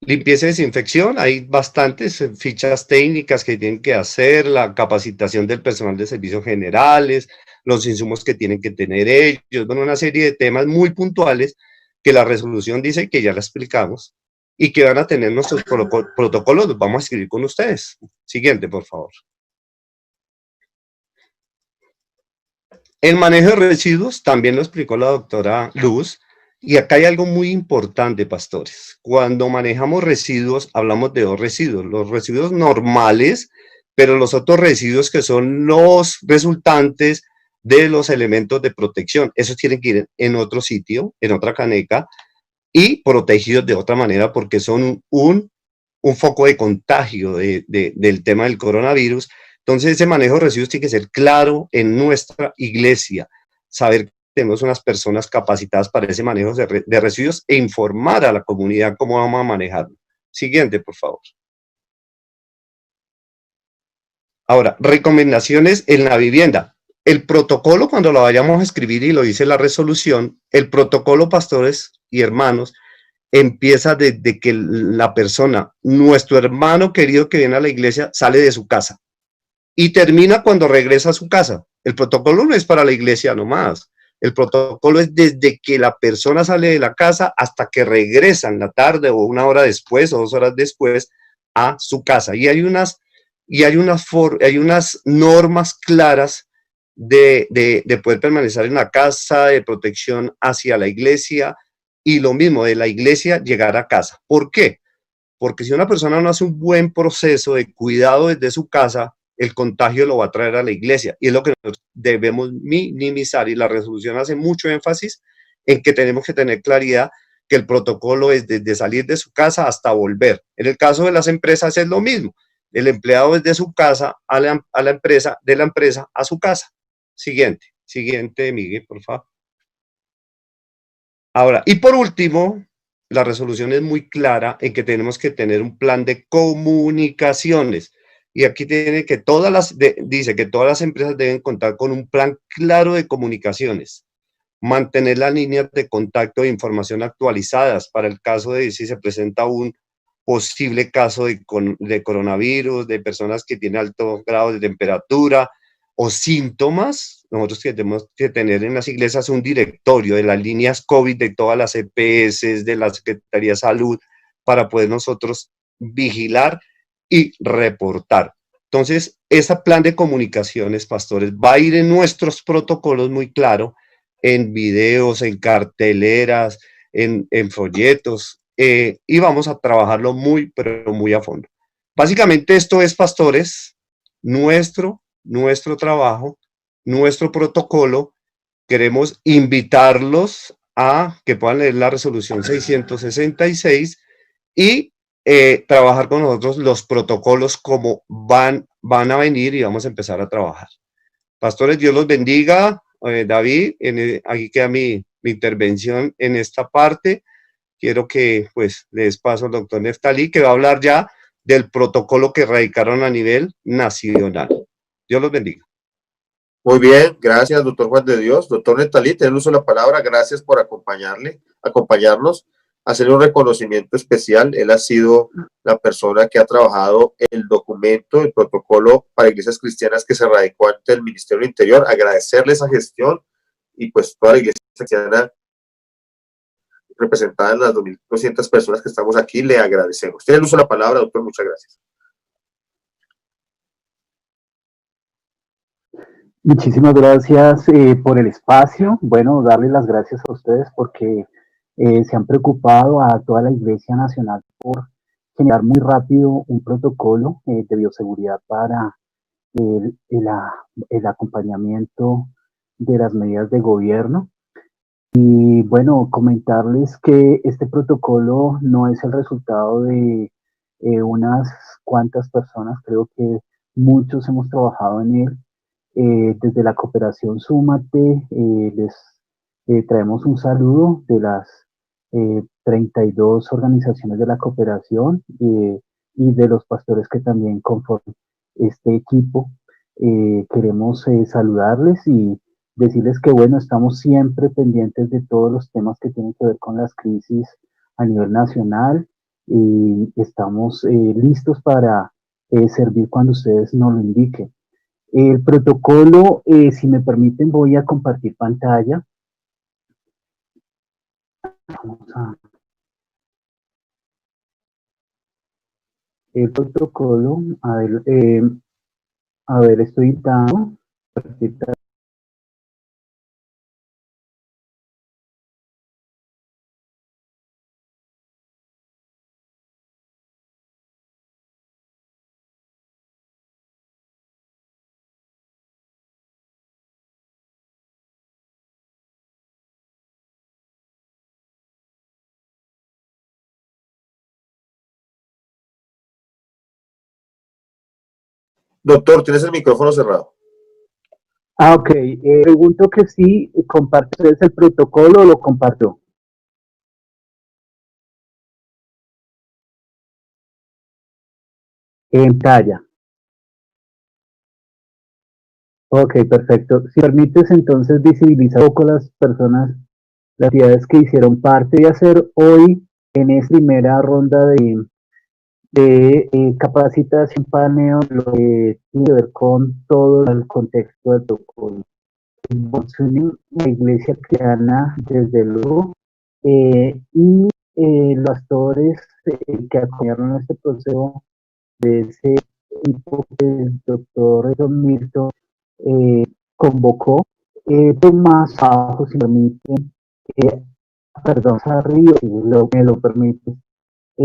Limpieza y desinfección, hay bastantes fichas técnicas que tienen que hacer, la capacitación del personal de servicios generales, los insumos que tienen que tener ellos, bueno, una serie de temas muy puntuales que la resolución dice que ya la explicamos y que van a tener nuestros protocolos, los vamos a escribir con ustedes. Siguiente, por favor. El manejo de residuos, también lo explicó la doctora Luz. Y acá hay algo muy importante, pastores. Cuando manejamos residuos, hablamos de 2 residuos. Los residuos normales, pero los otros residuos que son los resultantes de los elementos de protección. Esos tienen que ir en otro sitio, en otra caneca, y protegidos de otra manera porque son un foco de contagio del tema del coronavirus. Entonces, ese manejo de residuos tiene que ser claro en nuestra iglesia. Saber tenemos unas personas capacitadas para ese manejo de residuos e informar a la comunidad cómo vamos a manejarlo. Siguiente, por favor. Ahora, recomendaciones en la vivienda. El protocolo, cuando lo vayamos a escribir y lo dice la resolución, el protocolo, pastores y hermanos, empieza desde que la persona, nuestro hermano querido que viene a la iglesia, sale de su casa y termina cuando regresa a su casa. El protocolo no es para la iglesia nomás. El protocolo es desde que la persona sale de la casa hasta que regresa en la tarde o 1 hora después o 2 horas después a su casa. Y hay unas normas claras de poder permanecer en la casa, de protección hacia la iglesia y lo mismo de la iglesia llegar a casa. ¿Por qué? Porque si una persona no hace un buen proceso de cuidado desde su casa, el contagio lo va a traer a la iglesia y es lo que nosotros debemos minimizar y la resolución hace mucho énfasis en que tenemos que tener claridad que el protocolo es desde salir de su casa hasta volver. En el caso de las empresas es lo mismo, el empleado desde su casa a la empresa, de la empresa a su casa. Siguiente, Miguel, por favor. Ahora, y por último, la resolución es muy clara en que tenemos que tener un plan de comunicaciones. y aquí tiene que dice que todas las empresas deben contar con un plan claro de comunicaciones, mantener las líneas de contacto e información actualizadas para el caso de si se presenta un posible caso de coronavirus, de personas que tienen alto grado de temperatura o síntomas. Nosotros tenemos que tener en las iglesias un directorio de las líneas COVID de todas las EPS, de la Secretaría de Salud, para poder nosotros vigilar y reportar. Entonces, ese plan de comunicaciones, pastores, va a ir en nuestros protocolos muy claro, en videos, en carteleras, en folletos, y vamos a trabajarlo muy, pero muy a fondo. Básicamente esto es, pastores, nuestro trabajo, nuestro protocolo. Queremos invitarlos a que puedan leer la resolución 666 y trabajar con nosotros los protocolos como van a venir y vamos a empezar a trabajar. Pastores, Dios los bendiga. David, aquí queda mi intervención en esta parte. Quiero que pues le des paso al doctor Neftalí, que va a hablar ya del protocolo que radicaron a nivel nacional. Dios los bendiga. Muy bien, gracias, doctor Juan de Dios. Doctor Neftalí, tiene el uso de la palabra. Gracias por acompañarnos, hacer un reconocimiento especial. Él ha sido la persona que ha trabajado el documento, el protocolo para iglesias cristianas que se radicó ante el Ministerio del Interior. Agradecerle esa gestión y pues toda la iglesia cristiana representada en las 2.200 personas que estamos aquí, le agradecemos. Tiene el uso de la palabra, doctor. Muchas gracias. Muchísimas gracias por el espacio. Bueno, darles las gracias a ustedes porque se han preocupado a toda la Iglesia Nacional por generar muy rápido un protocolo de bioseguridad para el acompañamiento de las medidas de gobierno. Y bueno, comentarles que este protocolo no es el resultado de unas cuantas personas, creo que muchos hemos trabajado en él. Desde la cooperación Súmate les traemos un saludo de las 32 organizaciones de la cooperación y de los pastores que también conforman este equipo. Queremos saludarles y decirles que bueno, estamos siempre pendientes de todos los temas que tienen que ver con las crisis a nivel nacional y estamos listos para servir cuando ustedes nos lo indiquen. El protocolo, si me permiten, voy a compartir pantalla. El protocolo, a ver, estoy dando. Doctor, tienes el micrófono cerrado. Ok, pregunto que si comparte ustedes el protocolo o lo comparto. En pantalla. Ok, perfecto. Si permites, entonces visibiliza un poco las personas, las actividades que hicieron parte de hacer hoy en esta primera ronda de capacitación paneo, lo que tiene que ver con todo el contexto del protocolo. La Iglesia Cristiana, desde luego, y los pastores que acompañaron este proceso de ese equipo que el doctor John Milton convocó. Más abajo, si me permiten, perdón, arriba, si me lo permite.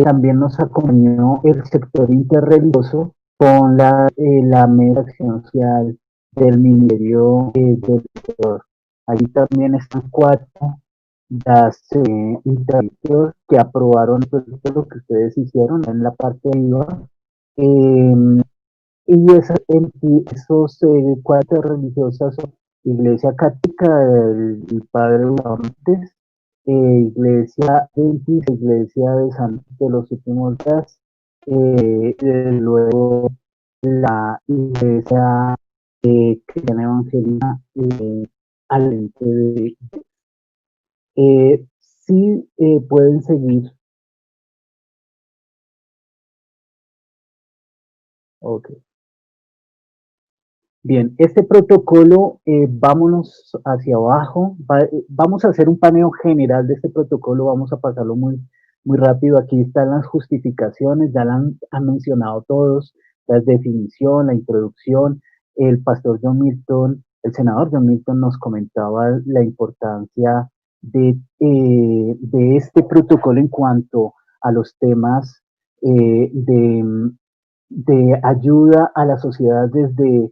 También nos acompañó el sector interreligioso con la mera acción social del Ministerio del Interior. Allí también están 4 las interreligiosas que aprobaron lo que ustedes hicieron en la parte de IVA. Y esos 4 religiosas son Iglesia Católica, el Padre Urantes, Iglesia Ventis, Iglesia de Santos de los Últimos Días, luego la Iglesia Cristiana Evangélica al ente de... sí pueden seguir. Ok. Bien, este protocolo, vámonos hacia abajo, vamos a hacer un paneo general de este protocolo, vamos a pasarlo muy rápido. Aquí están las justificaciones, ya han mencionado todos, la definición, la introducción. El pastor John Milton, el senador John Milton nos comentaba la importancia de este protocolo en cuanto a los temas de ayuda a la sociedad desde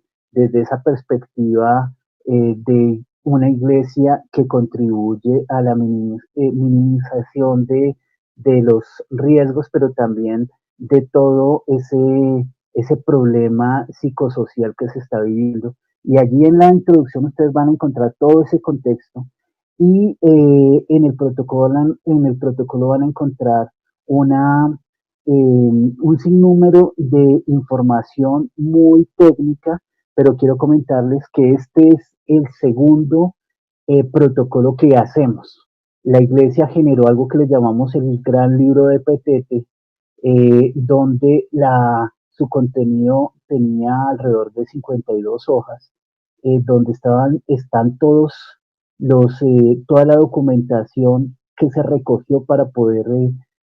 esa perspectiva de una iglesia que contribuye a la minimización de los riesgos, pero también de todo ese problema psicosocial que se está viviendo. Y allí en la introducción ustedes van a encontrar todo ese contexto y en el protocolo van a encontrar un sinnúmero de información muy técnica, pero quiero comentarles que este es el segundo protocolo que hacemos. La iglesia generó algo que le llamamos el Gran Libro de Petete, donde su contenido tenía alrededor de 52 hojas, donde están toda la documentación que se recogió para poder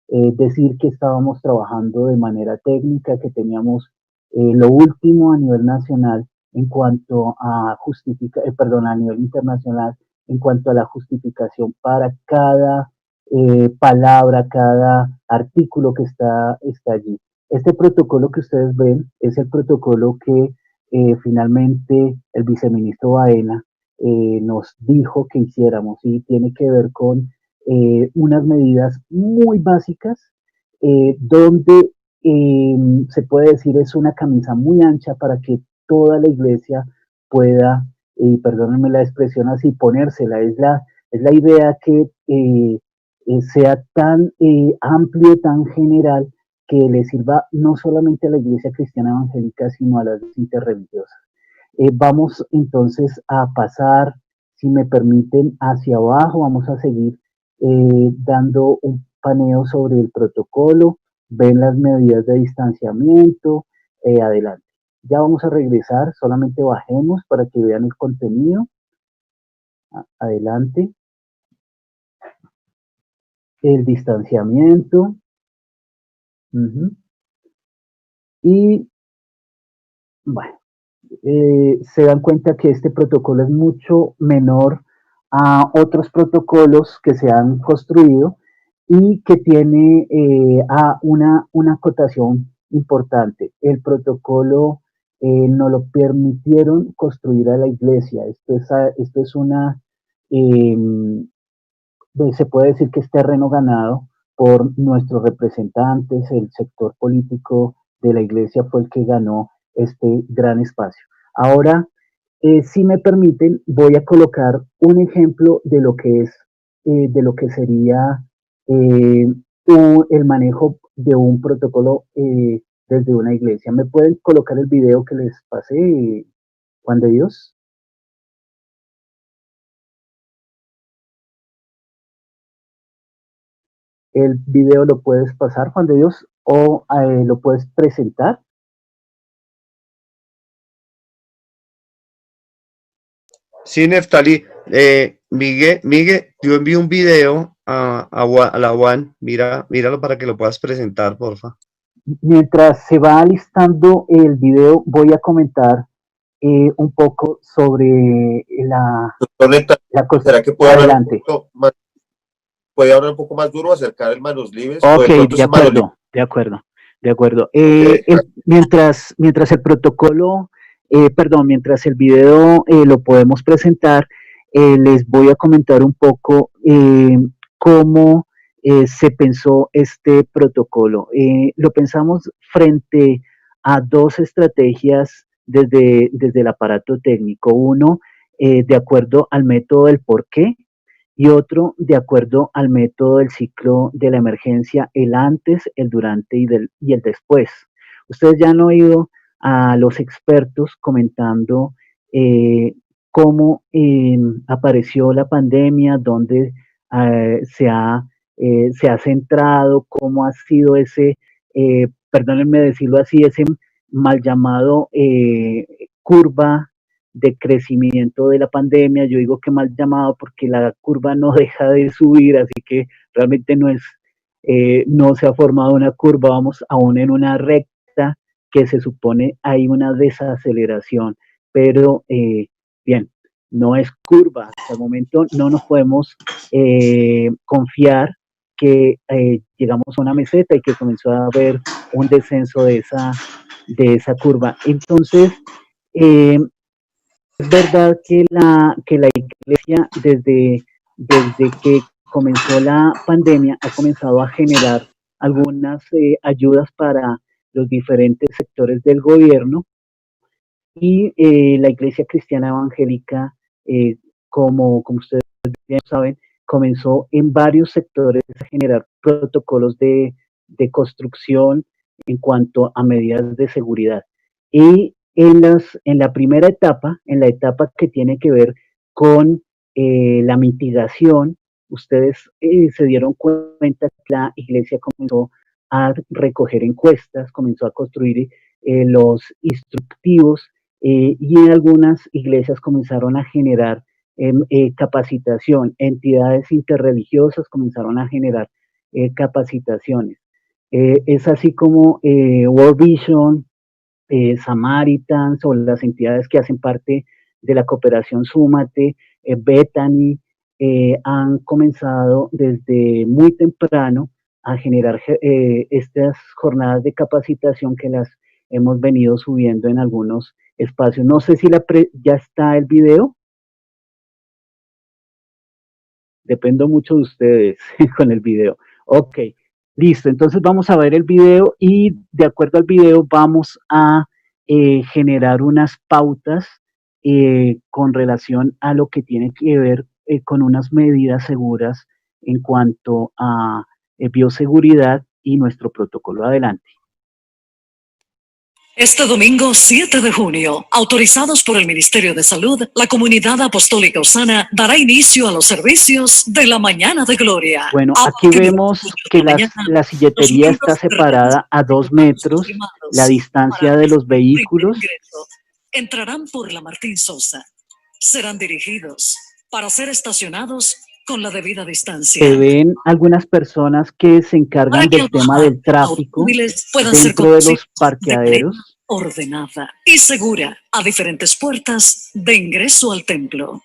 decir que estábamos trabajando de manera técnica, que teníamos lo último a nivel nacional en cuanto a a nivel internacional en cuanto a la justificación para cada palabra, cada artículo que está allí. Este protocolo que ustedes ven es el protocolo que finalmente el viceministro Baena nos dijo que hiciéramos y tiene que ver con unas medidas muy básicas donde se puede decir es una camisa muy ancha para que toda la iglesia pueda, perdónenme la expresión así, ponérsela. Es la idea que sea tan amplio, tan general, que le sirva no solamente a la iglesia cristiana evangélica, sino a las interreligiosas. Vamos entonces a pasar, si me permiten, hacia abajo. Vamos a seguir dando un paneo sobre el protocolo. Ven las medidas de distanciamiento. Adelante. Ya vamos a regresar, solamente bajemos para que vean el contenido. Adelante. El distanciamiento. Y bueno, se dan cuenta que este protocolo es mucho menor a otros protocolos que se han construido y que tiene una acotación importante. El protocolo no lo permitieron construir a la iglesia. Esto es se puede decir que es terreno ganado por nuestros representantes. El sector político de la iglesia fue el que ganó este gran espacio. Ahora, si me permiten, voy a colocar un ejemplo de lo que es, de lo que sería el manejo de un protocolo desde una iglesia. ¿Me pueden colocar el video que les pasé, Juan de Dios? El video lo puedes pasar, Juan de Dios, o lo puedes presentar. Sí, Neftali. Miguel, yo envío un video a la Juan. Míralo para que lo puedas presentar, porfa. Mientras se va alistando el video, voy a comentar un poco sobre la cosa. ¿Será que puede hablar un poco más duro, acercar el manos libres? Ok, de acuerdo. Mientras el protocolo, mientras el video lo podemos presentar, les voy a comentar un poco cómo se pensó este protocolo. Lo pensamos frente a dos estrategias desde el aparato técnico. Uno, de acuerdo al método del por qué, y otro de acuerdo al método del ciclo de la emergencia, el antes, el durante y el después. Ustedes ya han oído a los expertos comentando cómo apareció la pandemia, dónde se ha centrado, cómo ha sido ese, perdónenme decirlo así, ese mal llamado curva de crecimiento de la pandemia. Yo digo que mal llamado porque la curva no deja de subir, así que realmente no se ha formado una curva, vamos aún en una recta que se supone hay una desaceleración, pero bien, no es curva. Hasta el momento no nos podemos confiar que llegamos a una meseta y que comenzó a haber un descenso de esa curva. Entonces, es verdad que la iglesia desde que comenzó la pandemia ha comenzado a generar algunas ayudas para los diferentes sectores del gobierno, y la Iglesia Cristiana Evangélica, como ustedes bien saben, comenzó en varios sectores a generar protocolos de construcción en cuanto a medidas de seguridad. Y en la primera etapa, en la etapa que tiene que ver con la mitigación, ustedes se dieron cuenta que la iglesia comenzó a recoger encuestas, comenzó a construir los instructivos, y en algunas iglesias comenzaron a generar capacitación, entidades interreligiosas comenzaron a generar capacitaciones. Es así como World Vision, Samaritans, o las entidades que hacen parte de la cooperación Súmate, Bethany, han comenzado desde muy temprano a generar estas jornadas de capacitación que las hemos venido subiendo en algunos espacios. No sé si ya está el video. Dependo mucho de ustedes con el video. Ok, listo. Entonces vamos a ver el video y de acuerdo al video vamos a generar unas pautas con relación a lo que tiene que ver con unas medidas seguras en cuanto a bioseguridad y nuestro protocolo. Adelante. Este domingo 7 de junio, autorizados por el Ministerio de Salud, la Comunidad Apostólica Osana dará inicio a los servicios de la Mañana de Gloria. Bueno, aquí vemos que la silletería está separada a 2 metros, la distancia de los vehículos. Entrarán por la Martín Sosa. Serán dirigidos para ser estacionados con la debida distancia. Se ven algunas personas que se encargan del tema del tráfico dentro de los parqueaderos. Ordenada y segura a diferentes puertas de ingreso al templo.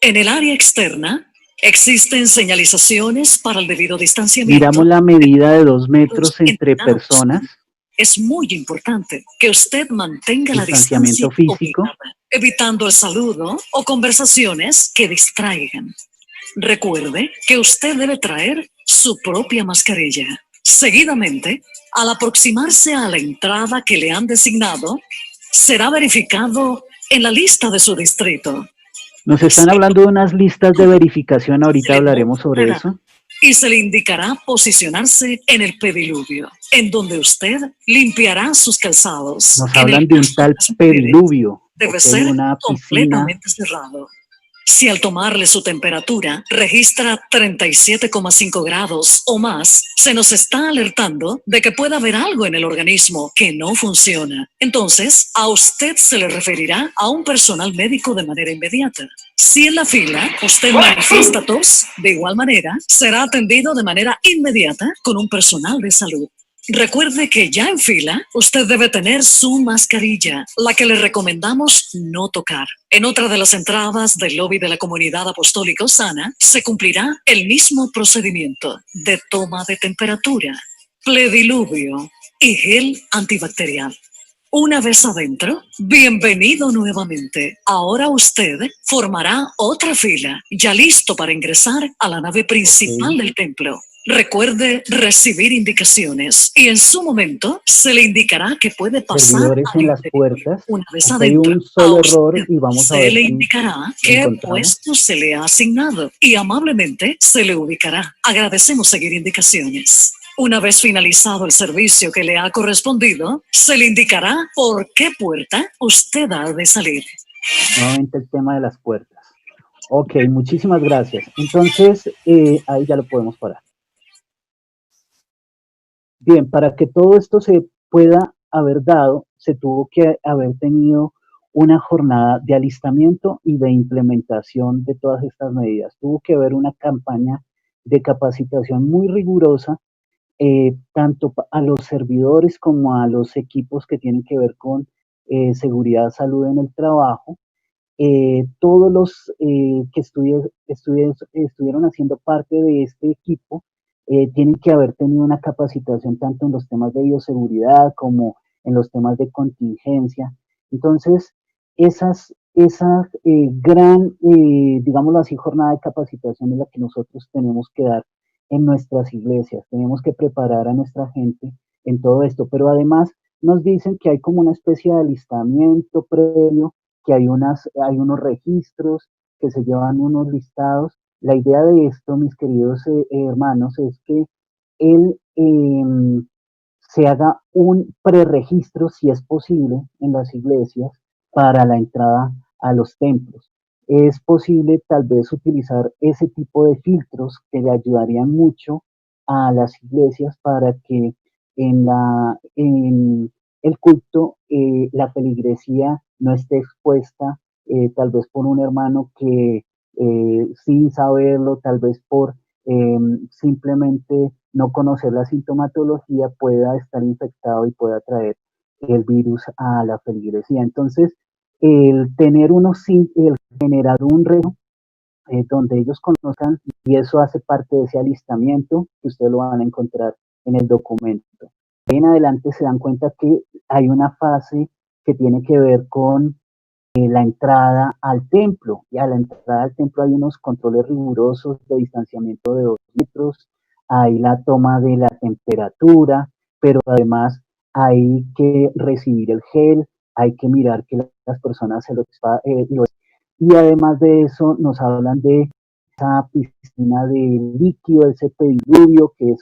En el área externa existen señalizaciones para el debido distanciamiento. Miramos la medida de 2 metros entre personas. Es muy importante que usted mantenga la distanciamiento físico, evitando el saludo o conversaciones que distraigan. Recuerde que usted debe traer su propia mascarilla. Seguidamente, al aproximarse a la entrada que le han designado, será verificado en la lista de su distrito. Nos están hablando de unas listas de verificación, ahorita hablaremos sobre eso. Y se le indicará posicionarse en el pediluvio, en donde usted limpiará sus calzados. Nos hablan de un tal pediluvio. Debe ser completamente cerrado. Si al tomarle su temperatura registra 37,5 grados o más, se nos está alertando de que puede haber algo en el organismo que no funciona. Entonces, a usted se le referirá a un personal médico de manera inmediata. Si en la fila usted manifiesta tos, de igual manera, será atendido de manera inmediata con un personal de salud. Recuerde que ya en fila, usted debe tener su mascarilla, la que le recomendamos no tocar. En otra de las entradas del lobby de la Comunidad Apostólica Osana, se cumplirá el mismo procedimiento de toma de temperatura, plediluvio y gel antibacterial. Una vez adentro, bienvenido nuevamente. Ahora usted formará otra fila, ya listo para ingresar a la nave principal del templo. Recuerde recibir indicaciones y en su momento se le indicará que puede pasar servidores en las puertas. Una vez hay adentro, un solo error y vamos a ver se le indicará qué puesto se le ha asignado y amablemente se le ubicará. Agradecemos seguir indicaciones. Una vez finalizado el servicio que le ha correspondido, se le indicará por qué puerta usted ha de salir. Nuevamente el tema de las puertas. Ok, muchísimas gracias. Entonces, ahí ya lo podemos parar. Bien, para que todo esto se pueda haber dado, se tuvo que haber tenido una jornada de alistamiento y de implementación de todas estas medidas. Tuvo que haber una campaña de capacitación muy rigurosa, tanto a los servidores como a los equipos que tienen que ver con seguridad, salud en el trabajo. Todos los que estuvieron haciendo parte de este equipo tienen que haber tenido una capacitación tanto en los temas de bioseguridad como en los temas de contingencia. Entonces, esa gran, digámoslo así, jornada de capacitación es la que nosotros tenemos que dar en nuestras iglesias. Tenemos que preparar a nuestra gente en todo esto, pero además nos dicen que hay como una especie de alistamiento previo, que hay unos registros, que se llevan unos listados. La idea de esto, mis queridos hermanos, es que se haga un preregistro, si es posible, en las iglesias para la entrada a los templos. Es posible tal vez utilizar ese tipo de filtros que le ayudarían mucho a las iglesias para que en el culto la feligresía no esté expuesta tal vez por un hermano que sin saberlo, tal vez por simplemente no conocer la sintomatología, pueda estar infectado y pueda traer el virus a la feligresía. Entonces, el generar un reto donde ellos conozcan, y eso hace parte de ese alistamiento que ustedes lo van a encontrar en el documento. En adelante se dan cuenta que hay una fase que tiene que ver con la entrada al templo, y a la entrada al templo hay unos controles rigurosos de distanciamiento de 2 metros, hay la toma de la temperatura, pero además hay que recibir el gel, hay que mirar que las personas y además de eso nos hablan de esa piscina de líquido, ese pediluvio, que es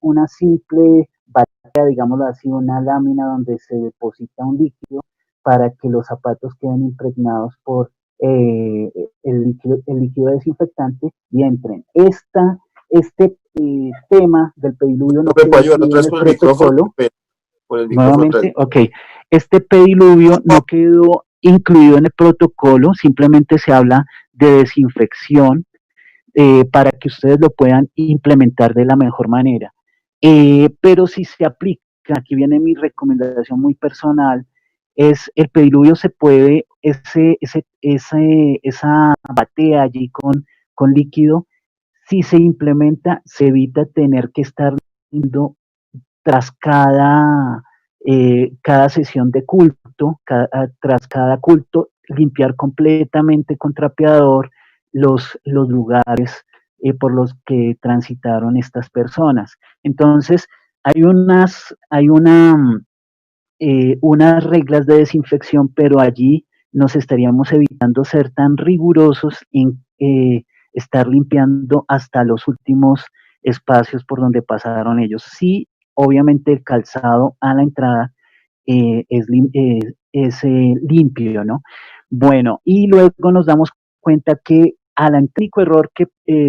una simple batea, digámoslo así, una lámina donde se deposita un líquido para que los zapatos queden impregnados por el líquido desinfectante y entren. Este tema del pediluvio no quedó incluido en el protocolo. Nuevamente, ok. Este pediluvio no quedó incluido en el protocolo, simplemente se habla de desinfección para que ustedes lo puedan implementar de la mejor manera. Pero si se aplica, aquí viene mi recomendación muy personal, es el pediluvio se puede, esa batea allí con líquido, si se implementa, se evita tener que estar yendo tras cada sesión de culto, tras cada culto, limpiar completamente con trapeador los lugares por los que transitaron estas personas. Entonces, hay unas reglas de desinfección, pero allí nos estaríamos evitando ser tan rigurosos en estar limpiando hasta los últimos espacios por donde pasaron ellos. Sí, obviamente el calzado a la entrada es limpio, ¿no? Bueno, y luego nos damos cuenta que al único error que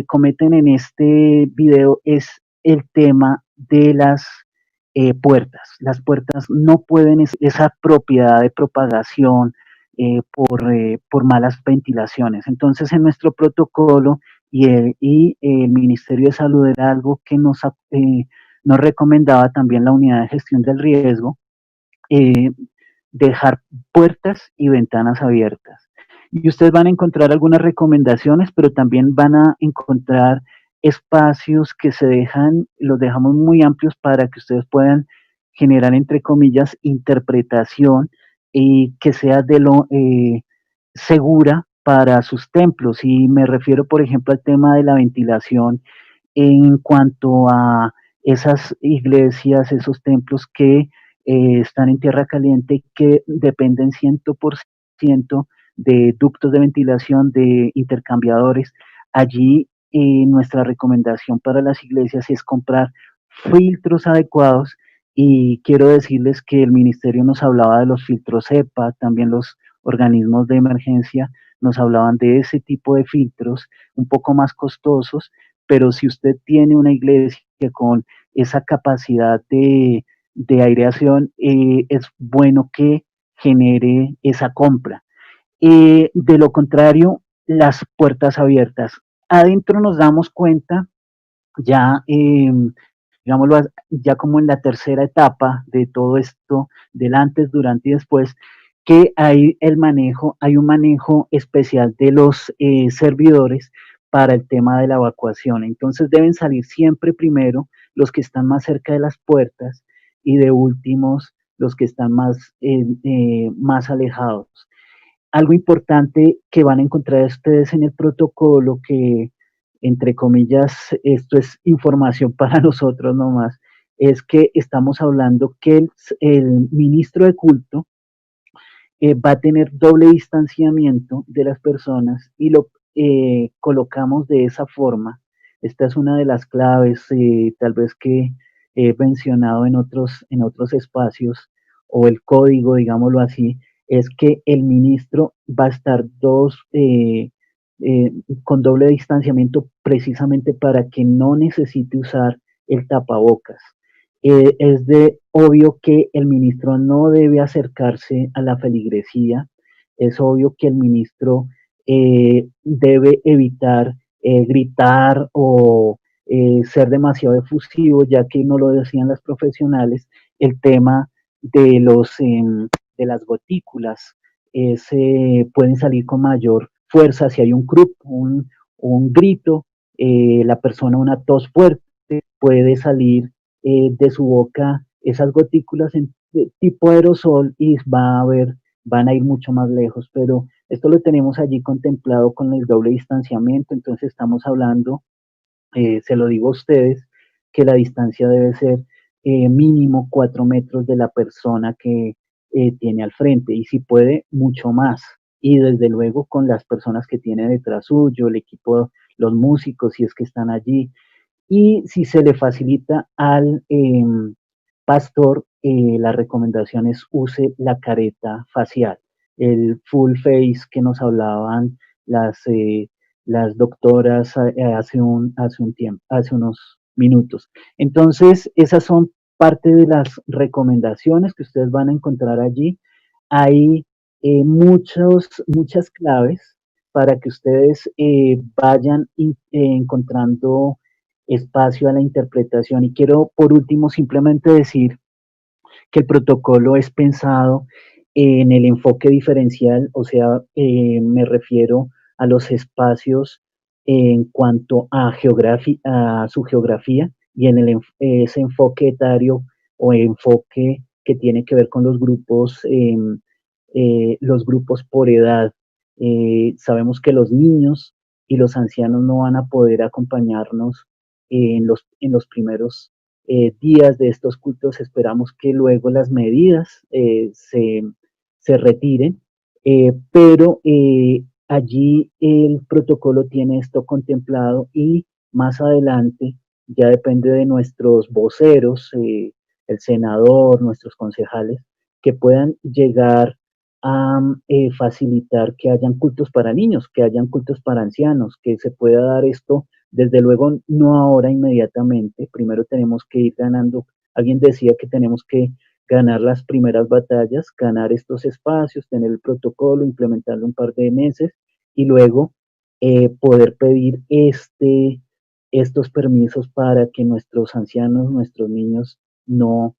cometen en este video es el tema de las puertas. Las puertas no pueden, esa propiedad de propagación por malas ventilaciones. Entonces, en nuestro protocolo y el Ministerio de Salud era algo que nos recomendaba también la unidad de gestión del riesgo, dejar puertas y ventanas abiertas. Y ustedes van a encontrar algunas recomendaciones, pero también van a encontrar espacios que los dejamos muy amplios para que ustedes puedan generar, entre comillas, interpretación y que sea segura para sus templos. Y me refiero, por ejemplo, al tema de la ventilación en cuanto a esas iglesias, esos templos que están en tierra caliente y que dependen 100% de ductos de ventilación, de intercambiadores. Allí nuestra recomendación para las iglesias es comprar filtros adecuados, y quiero decirles que el ministerio nos hablaba de los filtros EPA, también los organismos de emergencia nos hablaban de ese tipo de filtros un poco más costosos, pero si usted tiene una iglesia con esa capacidad de aireación, es bueno que genere esa compra. De lo contrario, las puertas abiertas. Adentro nos damos cuenta ya, digámoslo, ya como en la tercera etapa de todo esto, del antes, durante y después, que hay un manejo especial de los servidores para el tema de la evacuación. Entonces deben salir siempre primero los que están más cerca de las puertas y de últimos los que están más alejados. Algo importante que van a encontrar ustedes en el protocolo, que entre comillas, esto es información para nosotros nomás, es que estamos hablando que el ministro de culto va a tener doble distanciamiento de las personas, y lo colocamos de esa forma. Esta es una de las claves, tal vez que he mencionado en otros espacios, o el código, digámoslo así, es que el ministro va a estar con doble distanciamiento, precisamente para que no necesite usar el tapabocas. Es de obvio que el ministro no debe acercarse a la feligresía, es obvio que el ministro debe evitar gritar o ser demasiado efusivo, ya que no lo decían las profesionales, el tema de las gotículas pueden salir con mayor fuerza si hay un grito, la persona, una tos fuerte, puede salir de su boca esas gotículas de tipo aerosol, y van a ir mucho más lejos, pero esto lo tenemos allí contemplado con el doble distanciamiento. Entonces estamos hablando, se lo digo a ustedes, que la distancia debe ser mínimo 4 metros de la persona que tiene al frente, y si puede, mucho más. Y desde luego con las personas que tiene detrás suyo, el equipo, los músicos, si es que están allí. Y si se le facilita al pastor, la recomendación es use la careta facial, el full face que nos hablaban las doctoras hace unos minutos. Entonces, esas son parte de las recomendaciones que ustedes van a encontrar allí. Hay muchas claves para que ustedes vayan encontrando espacio a la interpretación. Y quiero, por último, simplemente decir que el protocolo es pensado en el enfoque diferencial, o sea, me refiero a los espacios en cuanto a su geografía, y en ese enfoque etario o enfoque que tiene que ver con los grupos por edad. Sabemos que los niños y los ancianos no van a poder acompañarnos en los primeros días de estos cultos. Esperamos que luego las medidas se retiren, pero allí el protocolo tiene esto contemplado, y más adelante ya depende de nuestros voceros, el senador, nuestros concejales, que puedan llegar a facilitar que hayan cultos para niños, que hayan cultos para ancianos, que se pueda dar esto. Desde luego, no ahora inmediatamente, primero tenemos que ir ganando. Alguien decía que tenemos que ganar las primeras batallas, ganar estos espacios, tener el protocolo, implementarlo un par de meses, y luego poder pedir estos permisos para que nuestros ancianos, nuestros niños no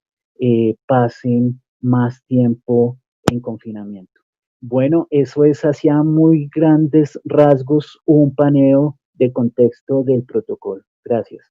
pasen más tiempo en confinamiento. Bueno, eso es hacia muy grandes rasgos un paneo de contexto del protocolo. Gracias.